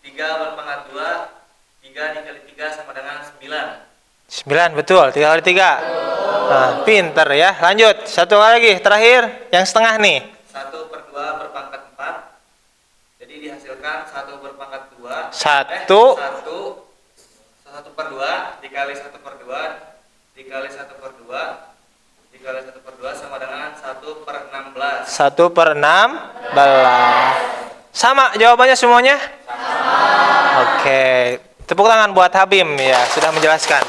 3 berpangkat 2, 3 dikali 3 sama dengan 9. 9, betul. 3 kali 3. Nah, pinter ya. Lanjut. Satu lagi, terakhir. Yang setengah nih. 1 per 2 berpangkat 4, jadi dihasilkan 1 berpangkat 2. 1 1 per 2 dikali 1 per 2 dikali 1 per 2 dikali 1 per 2 sama dengan 1 per 16. 1 per 16. Sama jawabannya semuanya? Oke. Tepuk tangan buat Habim ya, sudah menjelaskan.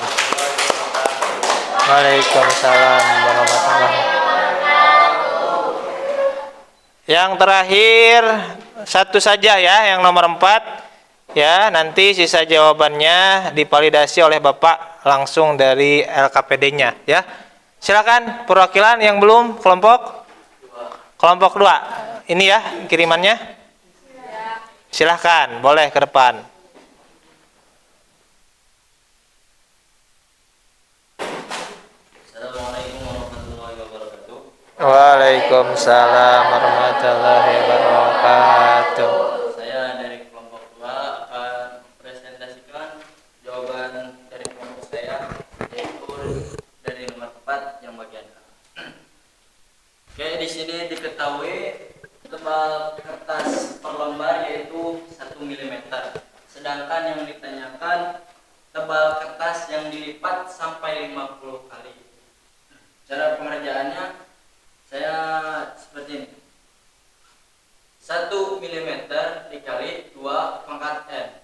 Waalaikumsalam warahmatullahi wabarakatuh. Yang terakhir satu saja ya, yang nomor 4 ya. Nanti sisa jawabannya divalidasi oleh Bapak langsung dari LKPD-nya ya. Silakan perwakilan yang belum kelompok 2. ini ya kirimannya? Silahkan, boleh ke depan. Assalamualaikum warahmatullahi wabarakatuh. Waalaikumsalam warahmatullahi wabarakatuh. Saya dari kelompok 2 akan presentasikan jawaban dari kelompok saya, yaitu dari nomor 4 yang bagian A. Oke, di sini diketahui tebal kertas per lembar yaitu 1 mm. Sedangkan yang ditanyakan tebal kertas yang dilipat sampai 50 kali. Cara pengerjaannya saya seperti ini. 1 mm dikali 2 pangkat N.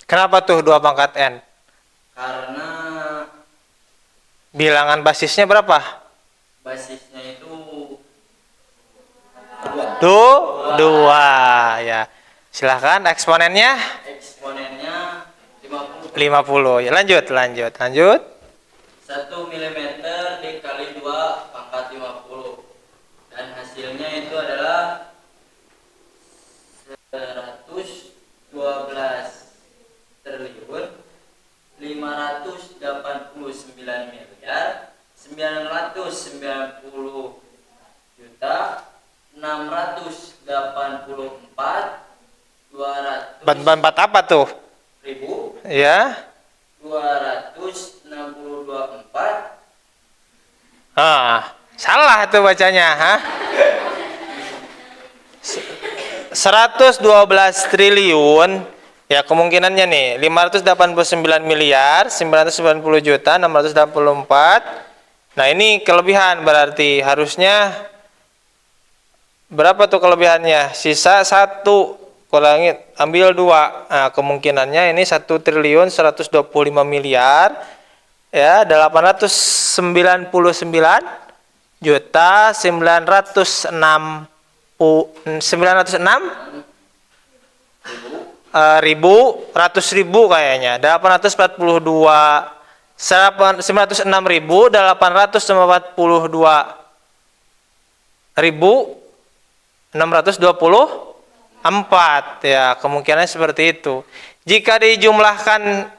Kenapa tuh 2 pangkat N? Karena Bilangan basisnya berapa? basisnya itu 2 ya. Silahkan eksponennya eksponennya 50. 50. Ya, lanjut. 1 mm dikali 2 pangkat 50. Dan hasilnya itu adalah 112 triliun 589 miliar 990 juta 684 Empat apa tuh? ribu Ya. 262,4. Salah tuh bacanya, 112 triliun. Ya, kemungkinannya nih 589 miliar 990 juta 684. Nah, ini kelebihan berarti harusnya berapa tuh kelebihannya? Sisa 1, kurangi ambil 2. Nah, kemungkinannya ini 1 triliun 125 miliar ya 899 juta 906 ribu kayaknya 906.624 ya, kemungkinan seperti itu. Jika dijumlahkan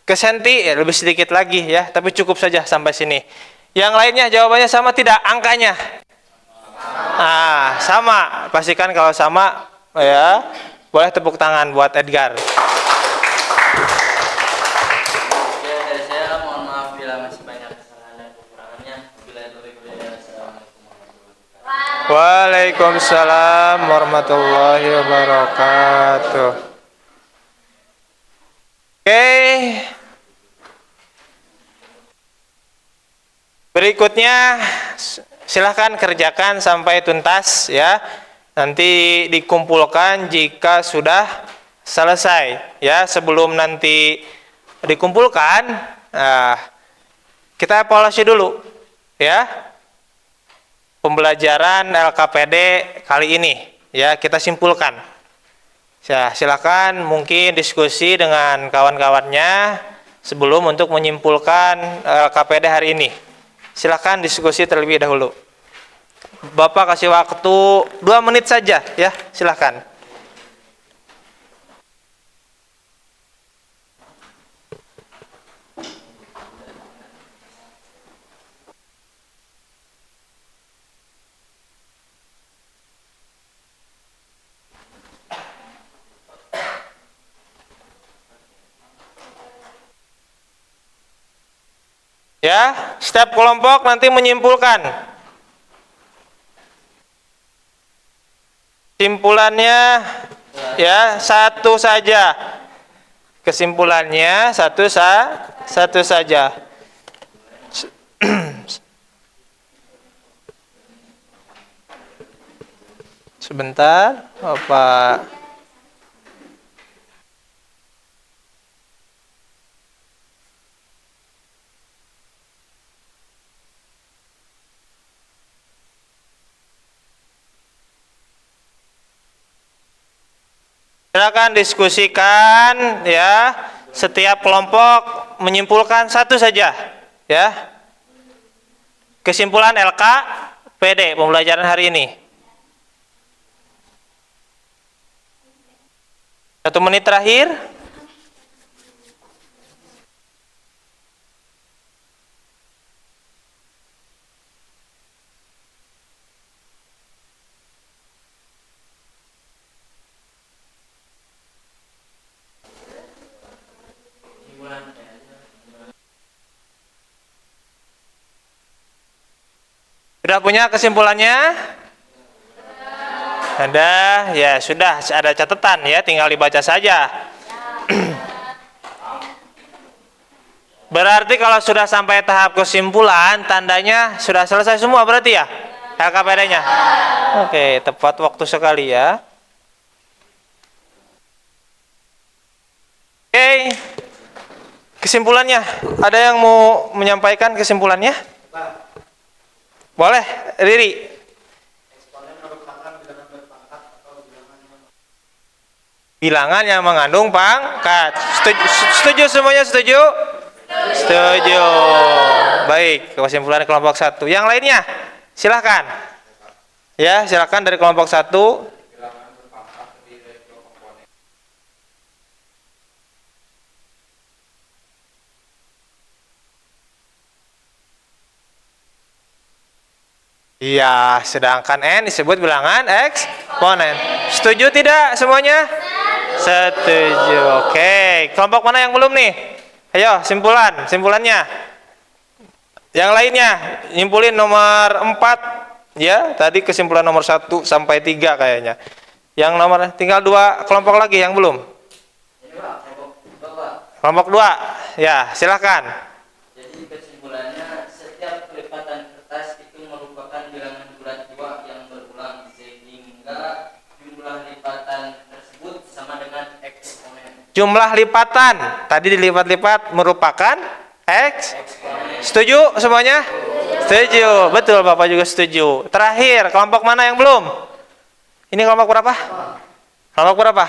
ke senti ya lebih sedikit lagi ya, tapi cukup saja sampai sini. Yang lainnya jawabannya sama tidak angkanya? Sama. Pastikan kalau sama ya. Boleh tepuk tangan buat Edgar. Ya, dari saya mohon maaf bila masih banyak kesalahan dan kekurangannya. Bila itu Assalamualaikum warahmatullahi wabarakatuh. Waalaikumsalam warahmatullahi wabarakatuh. Oke. Berikutnya silahkan kerjakan sampai tuntas ya. Nanti dikumpulkan jika sudah selesai ya. Sebelum nanti dikumpulkan, kita evaluasi dulu ya pembelajaran LKPD kali ini ya, kita simpulkan ya. Silakan mungkin diskusi dengan kawan-kawannya sebelum untuk menyimpulkan LKPD hari ini. Silakan diskusi terlebih dahulu. Bapak kasih waktu 2 menit saja ya, silakan. Ya, setiap kelompok nanti menyimpulkan. Simpulannya ya satu saja. Kesimpulannya satu saja. Sebentar, Bapak. Silakan diskusikan ya. Setiap kelompok menyimpulkan satu saja ya. Kesimpulan LKPD pembelajaran hari ini. 1 menit terakhir. Sudah punya kesimpulannya? Ada, ya sudah ada catatan ya, tinggal dibaca saja. Berarti kalau sudah sampai tahap kesimpulan, tandanya sudah selesai semua berarti ya? LKPD-nya. Oke, tepat waktu sekali ya. Oke. Kesimpulannya, ada yang mau menyampaikan kesimpulannya? Boleh, Riri. Bilangan yang mengandung pangkat. Setuju semuanya, setuju? Setuju. Baik, kesimpulan kelompok 1. Yang lainnya, silahkan. Ya, silahkan dari kelompok 1. Iya, sedangkan N disebut bilangan eksponen. Setuju tidak semuanya? Setuju. Oke, kelompok mana yang belum nih? Ayo, simpulannya. Yang lainnya, nyimpulin nomor 4. Ya, tadi kesimpulan nomor 1 sampai 3 kayaknya. Yang nomor tinggal 2 kelompok lagi yang belum. Kelompok 2. Ya, silakan. Jadi kesimpulannya, setiap kelipatan kertas itu merupakan bilangan bulat 2 yang berulang, sehingga jumlah lipatan tersebut sama dengan eksponen. Jumlah lipatan tadi dilipat-lipat merupakan eksponen. Setuju semuanya? Setuju. Betul, Bapak juga setuju. Terakhir, kelompok mana yang belum? Ini kelompok berapa? Kelompok berapa?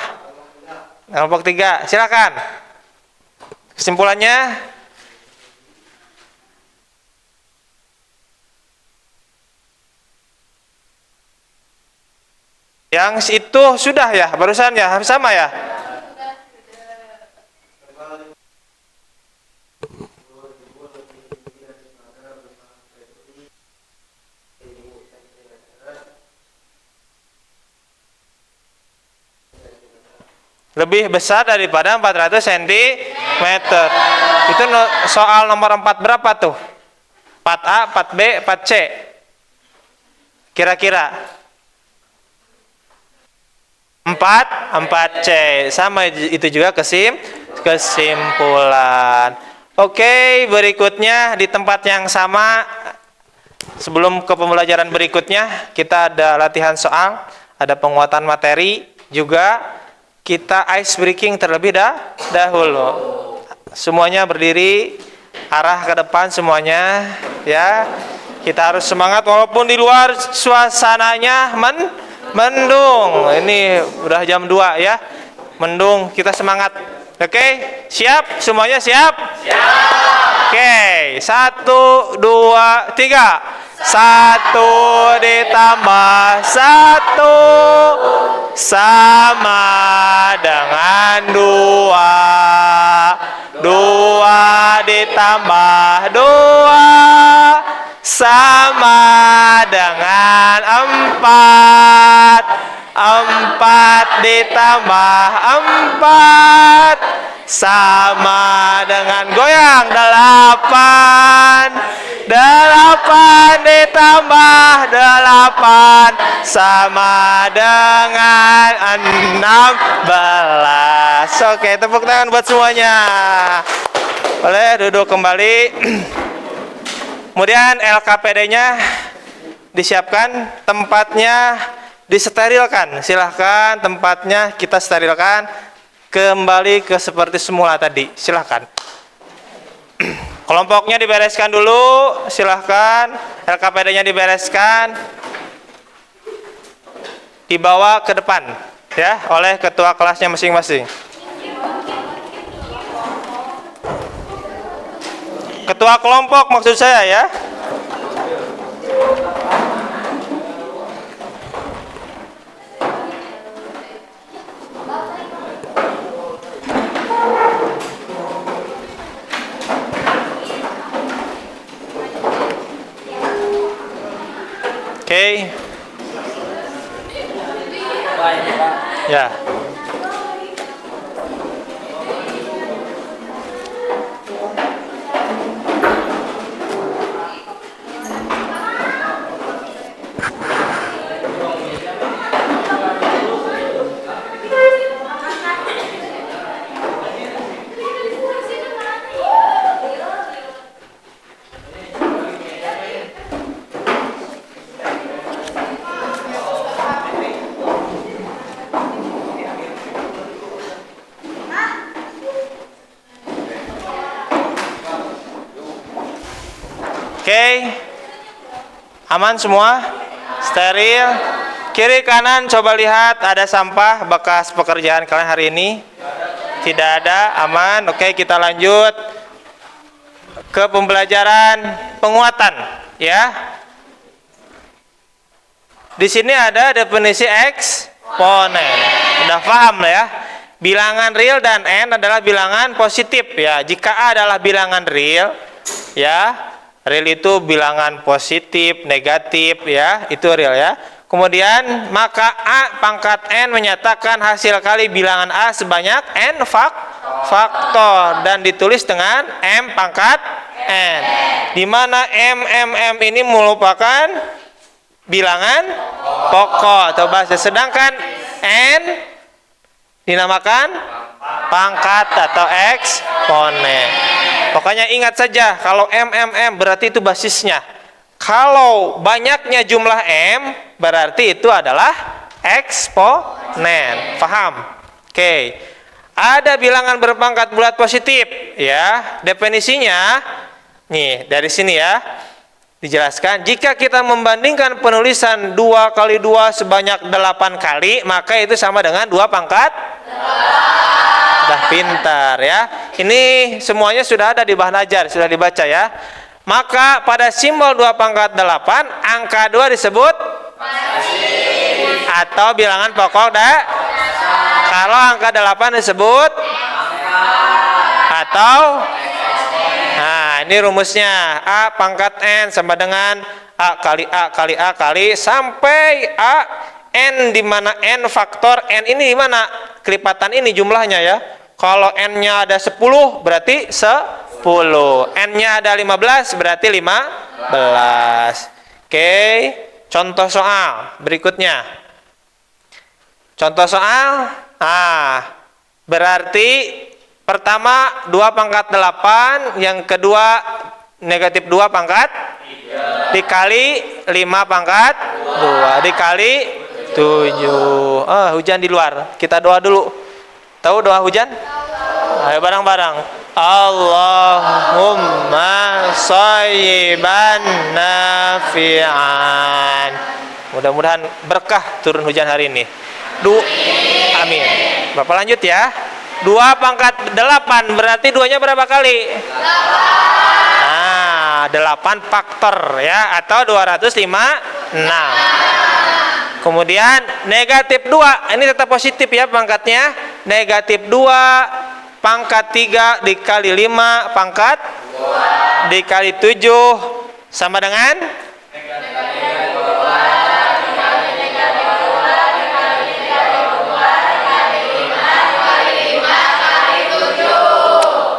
Kelompok 3. Silakan. Kesimpulannya, yang itu sudah ya, barusan ya, sama ya. Lebih besar daripada 400 cm. Itu soal nomor 4 berapa tuh? 4A, 4B, 4C. Kira-kira 4C. Sama itu juga kesimpulan. Oke, berikutnya di tempat yang sama. Sebelum ke pembelajaran berikutnya, kita ada latihan soal, ada penguatan materi juga. Kita ice breaking terlebih dahulu. Semuanya berdiri, arah ke depan semuanya, ya. Kita harus semangat walaupun di luar suasananya mendung. Ini udah jam 2 ya. Mendung, kita semangat. Oke, siap? Semuanya siap? Siap. Oke, 1 2 3. 1 ditambah 1 sama dengan 2. 2 ditambah 2 sama dengan 4. 4 ditambah 4 sama dengan goyang 8. 8 ditambah 8 sama dengan 16. Oke, tepuk tangan buat semuanya. Boleh duduk kembali. Kemudian LKPD-nya disiapkan, tempatnya disterilkan. Silahkan tempatnya kita sterilkan kembali ke seperti semula tadi. Silahkan. Kelompoknya dibereskan dulu, silahkan. LKPD-nya dibereskan, dibawa ke depan ya oleh ketua kelasnya masing-masing. Ketua kelompok maksud saya ya. Ya. Oke, aman semua? Steril? Kiri kanan coba lihat, ada sampah bekas pekerjaan kalian hari ini? Tidak ada, aman. Oke, kita lanjut ke pembelajaran penguatan, ya. Di sini ada definisi eksponen. Udah paham lah ya? Bilangan real dan n adalah bilangan positif, ya. Jika a adalah bilangan real, ya. Real itu bilangan positif, negatif, ya, itu real ya. Kemudian maka a pangkat n menyatakan hasil kali bilangan a sebanyak n faktor dan ditulis dengan m pangkat n. Di mana m ini merupakan bilangan pokok atau bahasa, sedangkan n dinamakan pangkat atau eksponen. Pokoknya ingat saja, kalau m berarti itu basisnya. Kalau banyaknya jumlah m, berarti itu adalah eksponen. Paham? Oke. Ada bilangan berpangkat bulat positif, ya. Definisinya nih dari sini ya. Dijelaskan, jika kita membandingkan penulisan 2 kali 2 sebanyak 8 kali, maka itu sama dengan 2 pangkat 8. Udah pintar ya. Ini semuanya sudah ada di bahan ajar, sudah dibaca ya. Maka pada simbol 2 pangkat 8, angka 2 disebut atau bilangan pokok kalau angka 8 disebut atau, nah ini rumusnya, a pangkat n sama dengan a kali a kali a kali sampai a n, di mana n faktor n ini di mana kelipatan ini jumlahnya ya. Kalau n-nya ada 10 berarti 10, n-nya ada 15 berarti 15. Oke, contoh soal berikutnya. Contoh soal, berarti pertama 2 pangkat 8, yang kedua negatif 2 pangkat 3 dikali 5 pangkat 2 dikali 7. Hujan di luar. Kita doa dulu. Tahu doa hujan? Ayo bareng-bareng. Allahumma shayyiban nafi'an. Mudah-mudahan berkah turun hujan hari ini. Amin. Bapak lanjut ya. 2 pangkat 8 berarti 2-nya berapa kali? 8 faktor ya, atau 256. Kemudian negatif 2, ini tetap positif ya pangkatnya. Negatif 2 pangkat 3 dikali 5 pangkat 2 dikali 7 sama dengan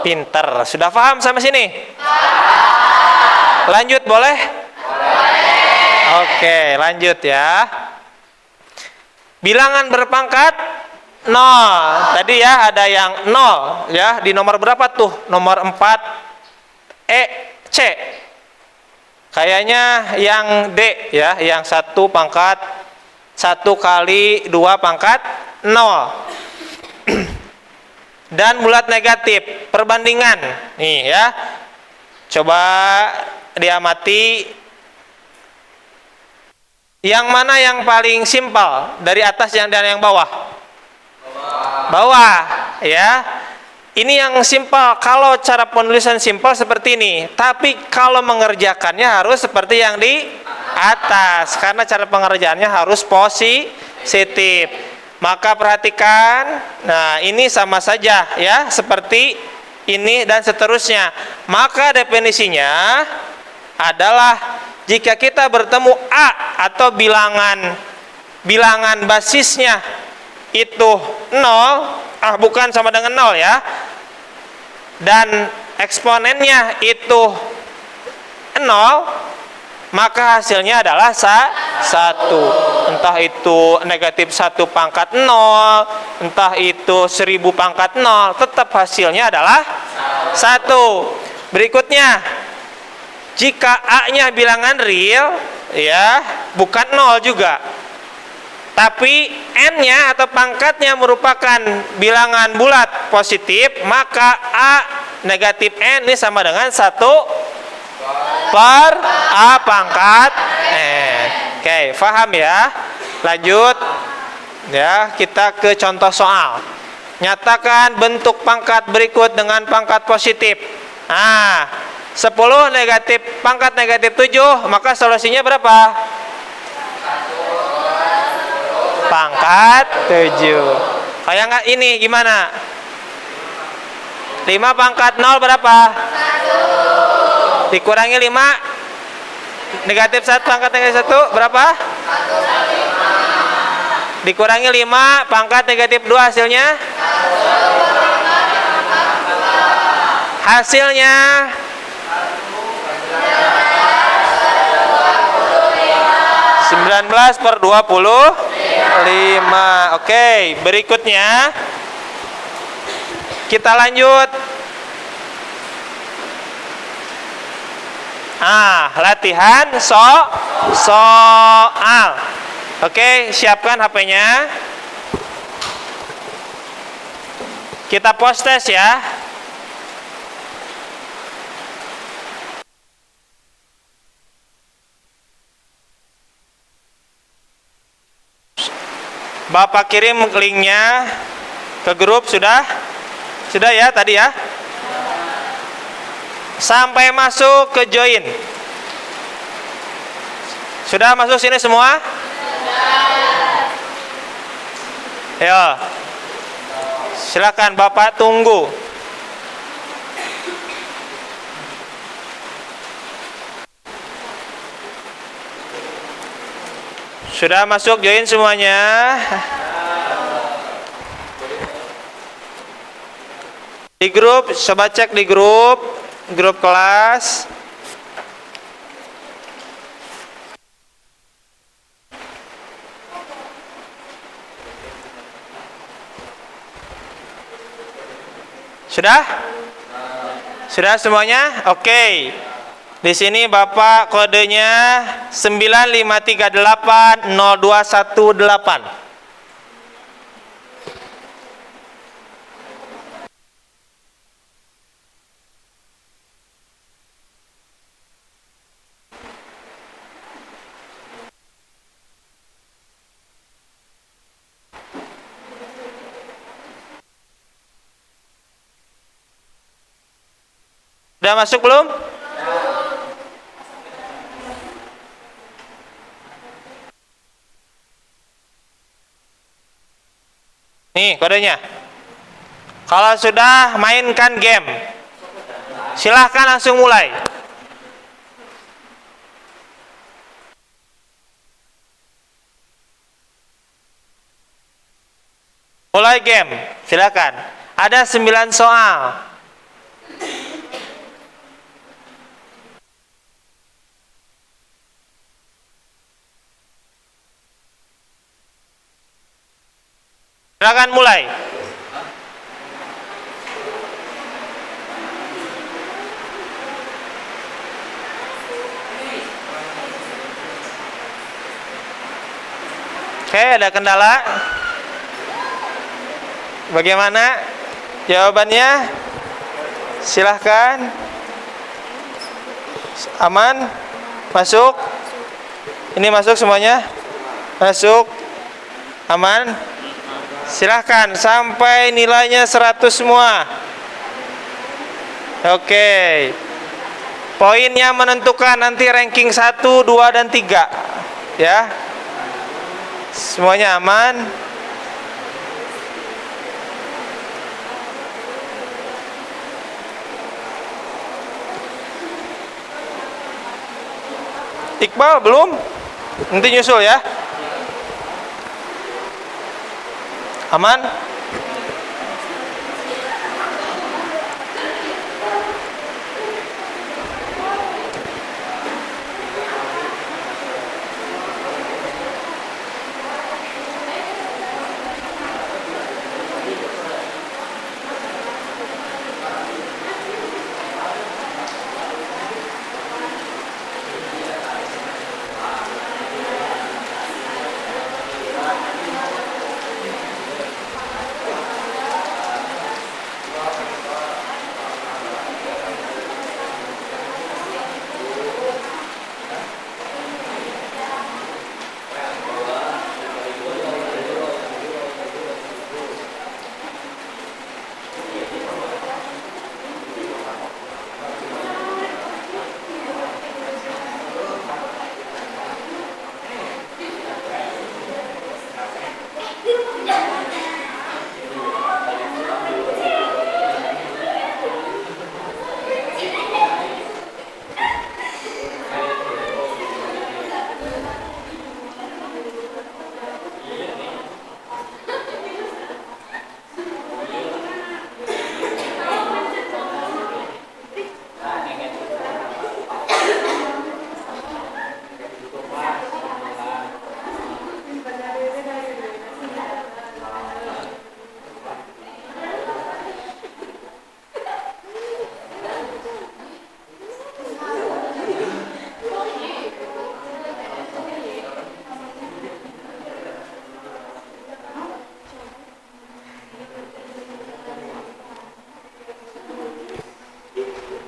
pinter. Sudah paham sampai sini? Lanjut boleh? Oke, lanjut ya. Bilangan berpangkat 0. Tadi ya ada yang 0 ya. Di nomor berapa tuh? Nomor 4 C. Kayaknya yang D ya, yang 1 pangkat 1 kali 2 pangkat 0. Dan bulat negatif, perbandingan. Nih ya. Coba diamati. Yang mana yang paling simpel dari atas dan yang bawah? Bawah, ya. Ini yang simpel. Kalau cara penulisan simpel seperti ini, tapi kalau mengerjakannya harus seperti yang di atas, karena cara pengerjaannya harus positif. Maka perhatikan, nah ini sama saja ya, seperti ini dan seterusnya. Maka definisinya adalah jika kita bertemu A atau bilangan basisnya itu 0, bukan sama dengan 0 ya, dan eksponennya itu 0, maka hasilnya adalah 1. Entah itu negatif 1 pangkat 0, entah itu 1000 pangkat 0, tetap hasilnya adalah 1. Berikutnya, jika A-nya bilangan real, ya, bukan 0 juga, tapi N-nya atau pangkatnya merupakan bilangan bulat positif, maka A negatif N ini sama dengan 1 per A pangkat N. Oke, paham ya? Lanjut ya, kita ke contoh soal. Nyatakan bentuk pangkat berikut dengan pangkat positif. Nah, 10 negatif pangkat negatif 7, maka solusinya berapa? Pangkat 7. Kayak nggak ini gimana? 5 pangkat 0 berapa? 1. Dikurangi 5 negatif 1 pangkat negatif 1 berapa? 1. Dikurangi 5 pangkat negatif 2 hasilnya? 1. Hasilnya 19 per 25. Oke, berikutnya kita lanjut. Latihan soal. Oke, siapkan HP-nya. Kita post test ya. Bapak kirim linknya ke grup, sudah ya tadi ya, sampai masuk ke join. Sudah masuk sini semua? Ya, silakan Bapak tunggu. Sudah masuk join semuanya? Di grup, coba cek di grup kelas. Sudah? Sudah semuanya? Oke. Di sini Bapak kodenya 95380218. Sudah masuk belum? Nih kodenya. Kalau sudah, mainkan game. Silahkan langsung mulai. Mulai game, silakan. Ada 9 soal. Silakan mulai. Oke, ada kendala? Bagaimana jawabannya? Silahkan. Aman? Masuk? Ini masuk semuanya? Masuk? Aman? Silahkan sampai nilainya 100 semua. Oke. Poinnya menentukan nanti ranking 1, 2, dan 3. Ya. Semuanya aman. Iqbal belum? Nanti nyusul ya. Aman?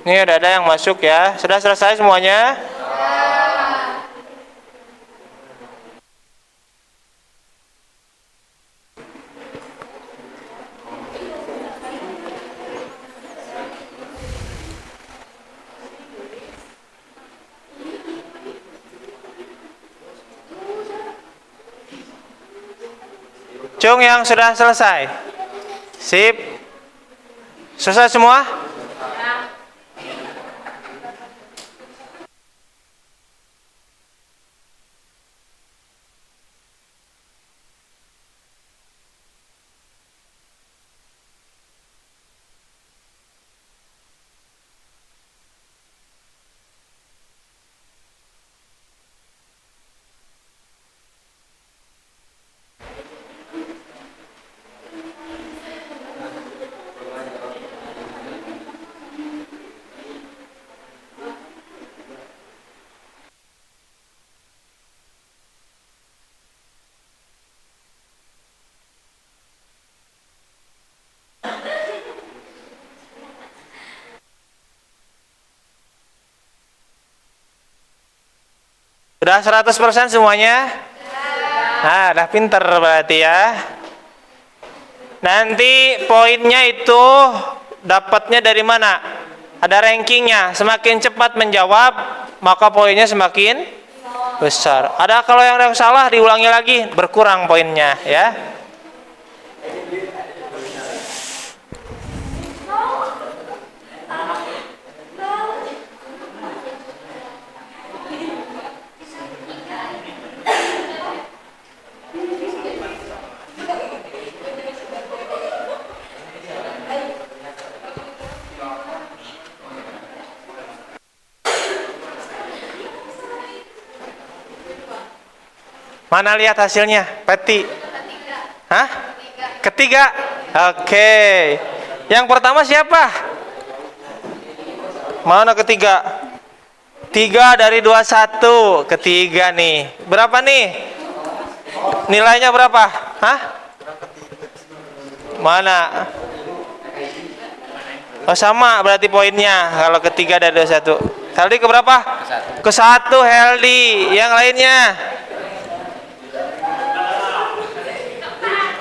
Ini udah ada yang masuk ya. Sudah selesai semuanya? Cung yang sudah selesai. Sip. Selesai semua? Sudah 100% semuanya? Nah, udah pinter berarti ya. Nanti poinnya itu dapatnya dari mana? Ada rankingnya. Semakin cepat menjawab, maka poinnya semakin besar. Ada kalau yang salah diulangi lagi, berkurang poinnya ya. Mana lihat hasilnya? Peti. Hah? Ketiga. Oke. Yang pertama siapa? Mana ketiga? 3 dari 21. Ketiga nih. Berapa nih? Nilainya berapa? Hah? Mana? Oh sama berarti poinnya kalau ketiga dari 21. Heldi ke berapa? Ke 1 Heldi. Yang lainnya?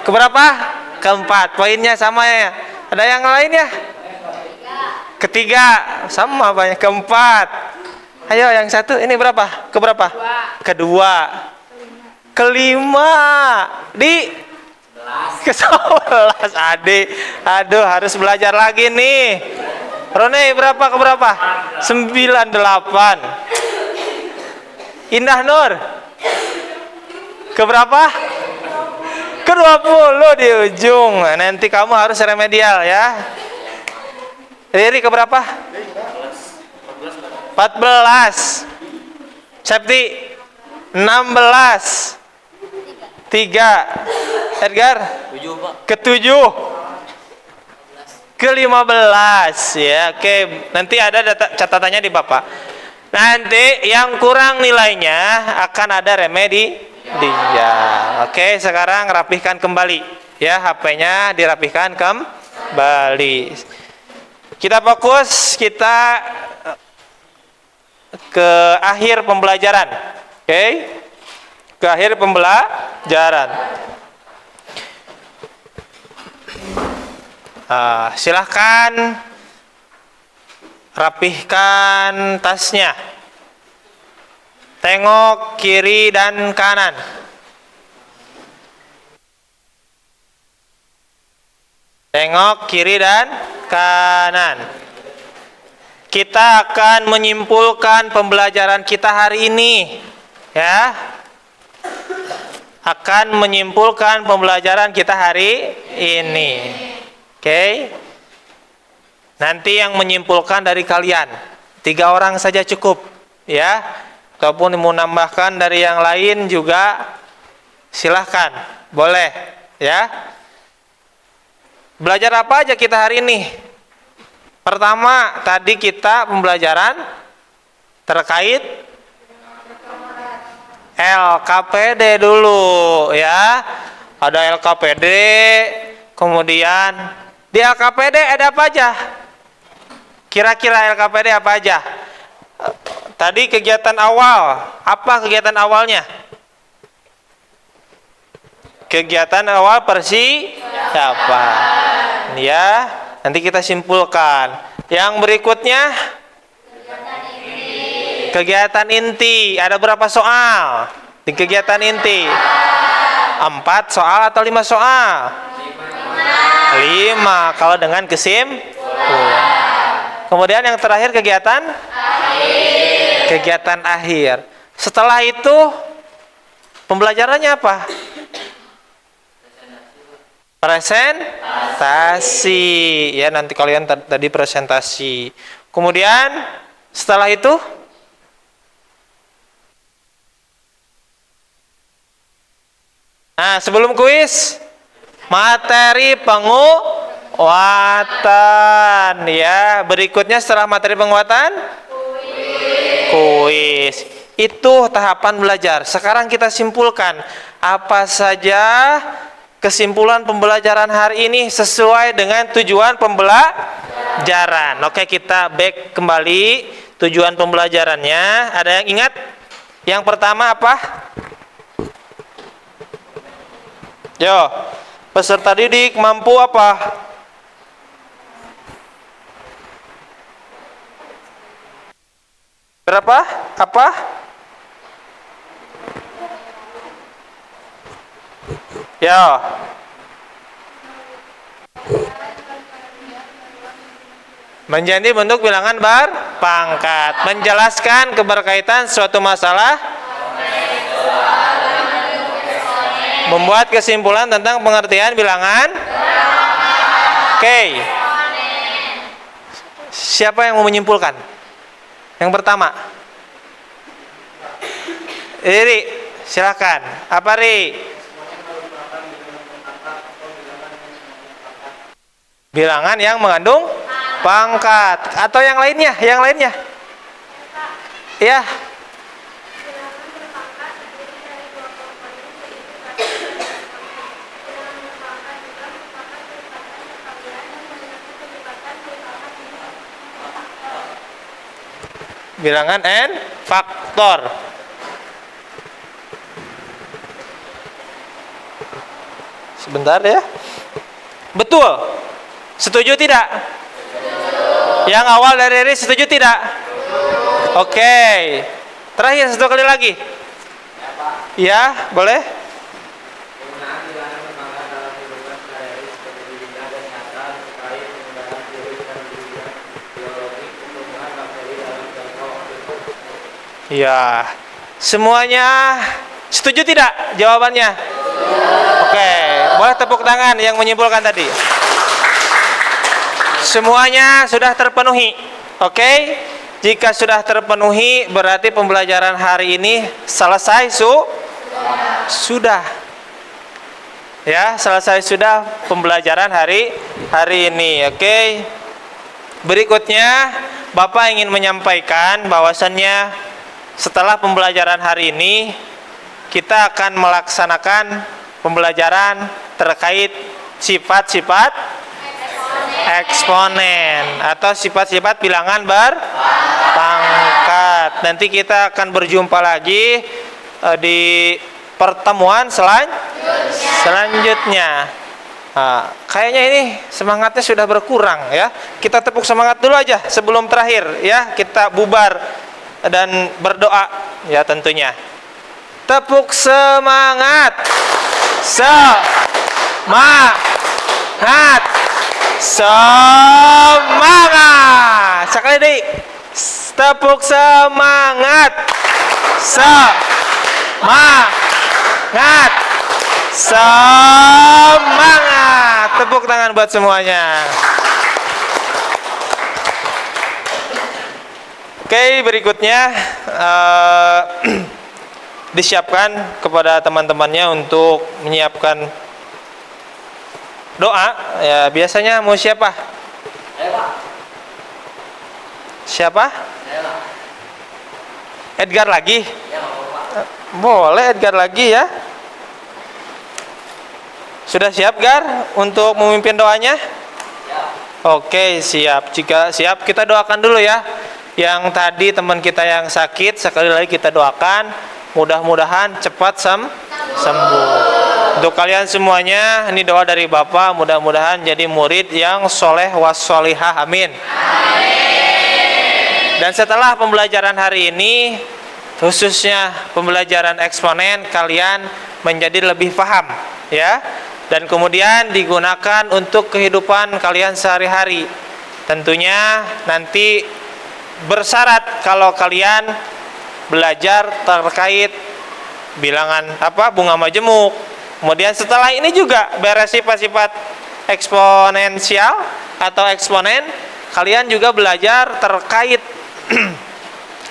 Keberapa? Keempat. Poinnya sama ya. Ada yang lainnya? Ketiga. Sama banyak. Keempat. Ayo yang satu. Ini berapa? Keberapa? Kedua. Kelima. Di? Ke-11. Adik. Aduh harus belajar lagi nih. Rone berapa? Keberapa? 98. Indah Nur. Keberapa? Ke 20 di ujung. Nanti kamu harus remedial ya. Riri ke berapa? 14. Septi 16. 3. Edgar 7 Pak. ke-7. Ke-15 ya. Oke, nanti ada catatannya di Bapak. Nanti yang kurang nilainya akan ada remedi dia. Oke, sekarang rapihkan kembali ya, HP-nya dirapihkan kembali. Kita fokus, kita ke akhir pembelajaran. Oke? Ke akhir pembelajaran. Silahkan rapihkan tasnya. Tengok kiri dan kanan. Tengok kiri dan kanan. Kita akan menyimpulkan pembelajaran kita hari ini, ya. Akan menyimpulkan pembelajaran kita hari ini. Oke. Nanti yang menyimpulkan dari kalian 3 orang saja cukup, ya. Ataupun mau nambahkan dari yang lain juga silahkan, boleh, ya. Belajar apa aja kita hari ini? Pertama, tadi kita pembelajaran terkait LKPD dulu, ya. Ada LKPD, kemudian di LKPD ada apa aja? Kira-kira LKPD apa aja? Tadi kegiatan awal, apa kegiatan awalnya? Kegiatan awal persiapan, ya. Nanti kita simpulkan. Yang berikutnya kegiatan inti. Ada berapa soal di kegiatan inti? 4 soal atau 5 soal? 5 kalau dengan kesimpulan. Kemudian yang terakhir kegiatan akhir. Kegiatan akhir. Setelah itu pembelajarannya apa? Presentasi. Ya, nanti kalian tadi presentasi. Kemudian setelah itu sebelum kuis materi penguatan, ya. Berikutnya setelah materi penguatan kuis. Itu tahapan belajar. Sekarang kita simpulkan apa saja kesimpulan pembelajaran hari ini sesuai dengan tujuan pembelajaran. Oke, kita back kembali tujuan pembelajarannya. Ada yang ingat? Yang pertama apa? Yo, peserta didik mampu apa? Berapa? Apa? Ya. Menjadi bentuk bilangan berpangkat. Menjelaskan keberkaitan suatu masalah. Membuat kesimpulan tentang pengertian bilangan. Oke. Siapa yang mau menyimpulkan? Yang pertama. Riri, silakan. Apa, Ri? Bilangan yang mengandung pangkat. Atau yang lainnya? Yang lainnya? Ya. Bilangan n faktor. Sebentar ya. Betul. Setuju tidak? Setuju. Yang awal dari Riri setuju tidak? Setuju. Oke. Terakhir 1 kali lagi. Ya, boleh? Ya. Semuanya setuju tidak jawabannya? Setuju. Oke. Boleh tepuk tangan yang menyimpulkan tadi. Semuanya sudah terpenuhi. Oke? Jika sudah terpenuhi, berarti pembelajaran hari ini selesai, sudah. Ya, selesai sudah pembelajaran hari ini. Oke? Berikutnya, Bapak ingin menyampaikan bahwasannya setelah pembelajaran hari ini, kita akan melaksanakan pembelajaran terkait sifat-sifat eksponen atau sifat-sifat bilangan berpangkat. Nanti kita akan berjumpa lagi di pertemuan selanjutnya. Nah, kayaknya ini semangatnya sudah berkurang ya. Kita tepuk semangat dulu aja sebelum terakhir ya. Kita bubar dan berdoa ya tentunya. Tepuk semangat. Semangat. Semangat. Sekali lagi. Tepuk semangat. Semangat. Semangat. Tepuk tangan buat semuanya. Oke, berikutnya disiapkan kepada teman-temannya untuk menyiapkan doa. Ya, biasanya mau siapa? Saya, Pak. Siapa? Saya, Pak. Edgar lagi? Ya, Pak. Boleh Edgar lagi ya. Sudah siap Gar untuk memimpin doanya? Ya. Oke, siap. Jika siap, kita doakan dulu ya. Yang tadi teman kita yang sakit, sekali lagi kita doakan mudah-mudahan cepat sembuh. Untuk kalian semuanya, ini doa dari Bapak, mudah-mudahan jadi murid yang soleh wassolihah. Amin. Dan setelah pembelajaran hari ini, khususnya pembelajaran eksponen, kalian menjadi lebih paham ya. Dan kemudian digunakan untuk kehidupan kalian sehari-hari. Tentunya nanti bersyarat kalau kalian belajar terkait bilangan bunga majemuk. Kemudian setelah ini juga beres sifat-sifat eksponensial atau eksponen, kalian juga belajar terkait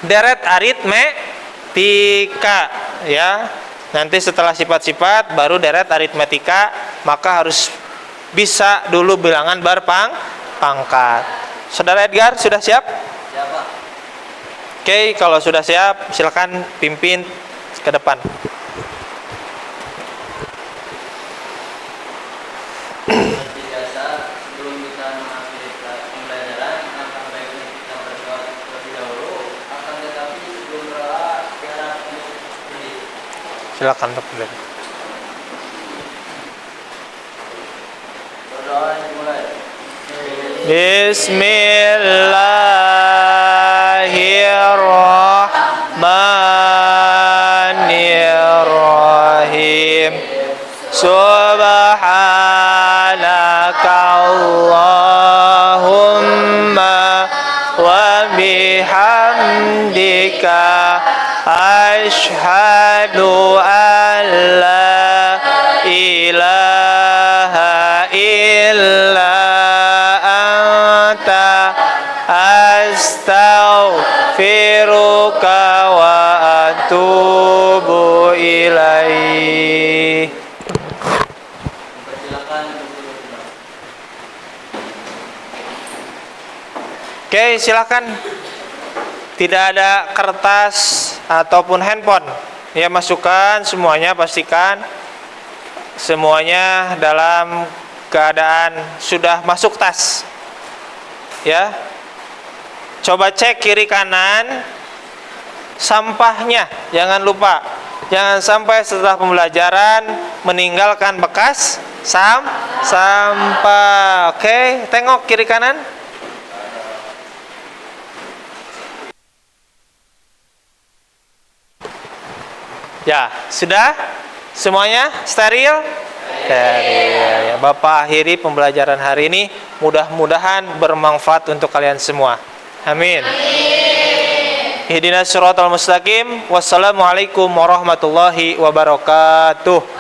deret aritmetika ya. Nanti setelah sifat-sifat baru deret aritmetika, maka harus bisa dulu bilangan berpangkat. Saudara Edgar sudah siap? Siap, Pak. Oke, kalau sudah siap silakan pimpin ke depan. Seperti biasa, sebelum kita mengakhiri pembelajaran, akan baiknya kita berdoa terlebih dahulu. Akan tetapi sebelum berdoa, diharap untuk berdiri. Silakan pilih. Berdoa dimulai. Bismillahirrahmanirrahim. Subhanaka Allahumma wa bihamdika asyhadu an la ilaha illa anta astaghfiruka wa atubu ilaih. Persilakan duduk kembali. Oke, silakan. Tidak ada kertas ataupun handphone. Ya, masukkan semuanya, pastikan semuanya dalam keadaan sudah masuk tas. Ya. Coba cek kiri kanan sampahnya, jangan lupa. Jangan sampai setelah pembelajaran meninggalkan bekas sampah. Oke, tengok kiri kanan. Ya, sudah? Semuanya steril? Steril. Ya, Bapak akhiri pembelajaran hari ini. Mudah-mudahan bermanfaat untuk kalian semua. Amin. Ihdinas siratal mustaqim. Wassalamualaikum warahmatullahi wabarakatuh.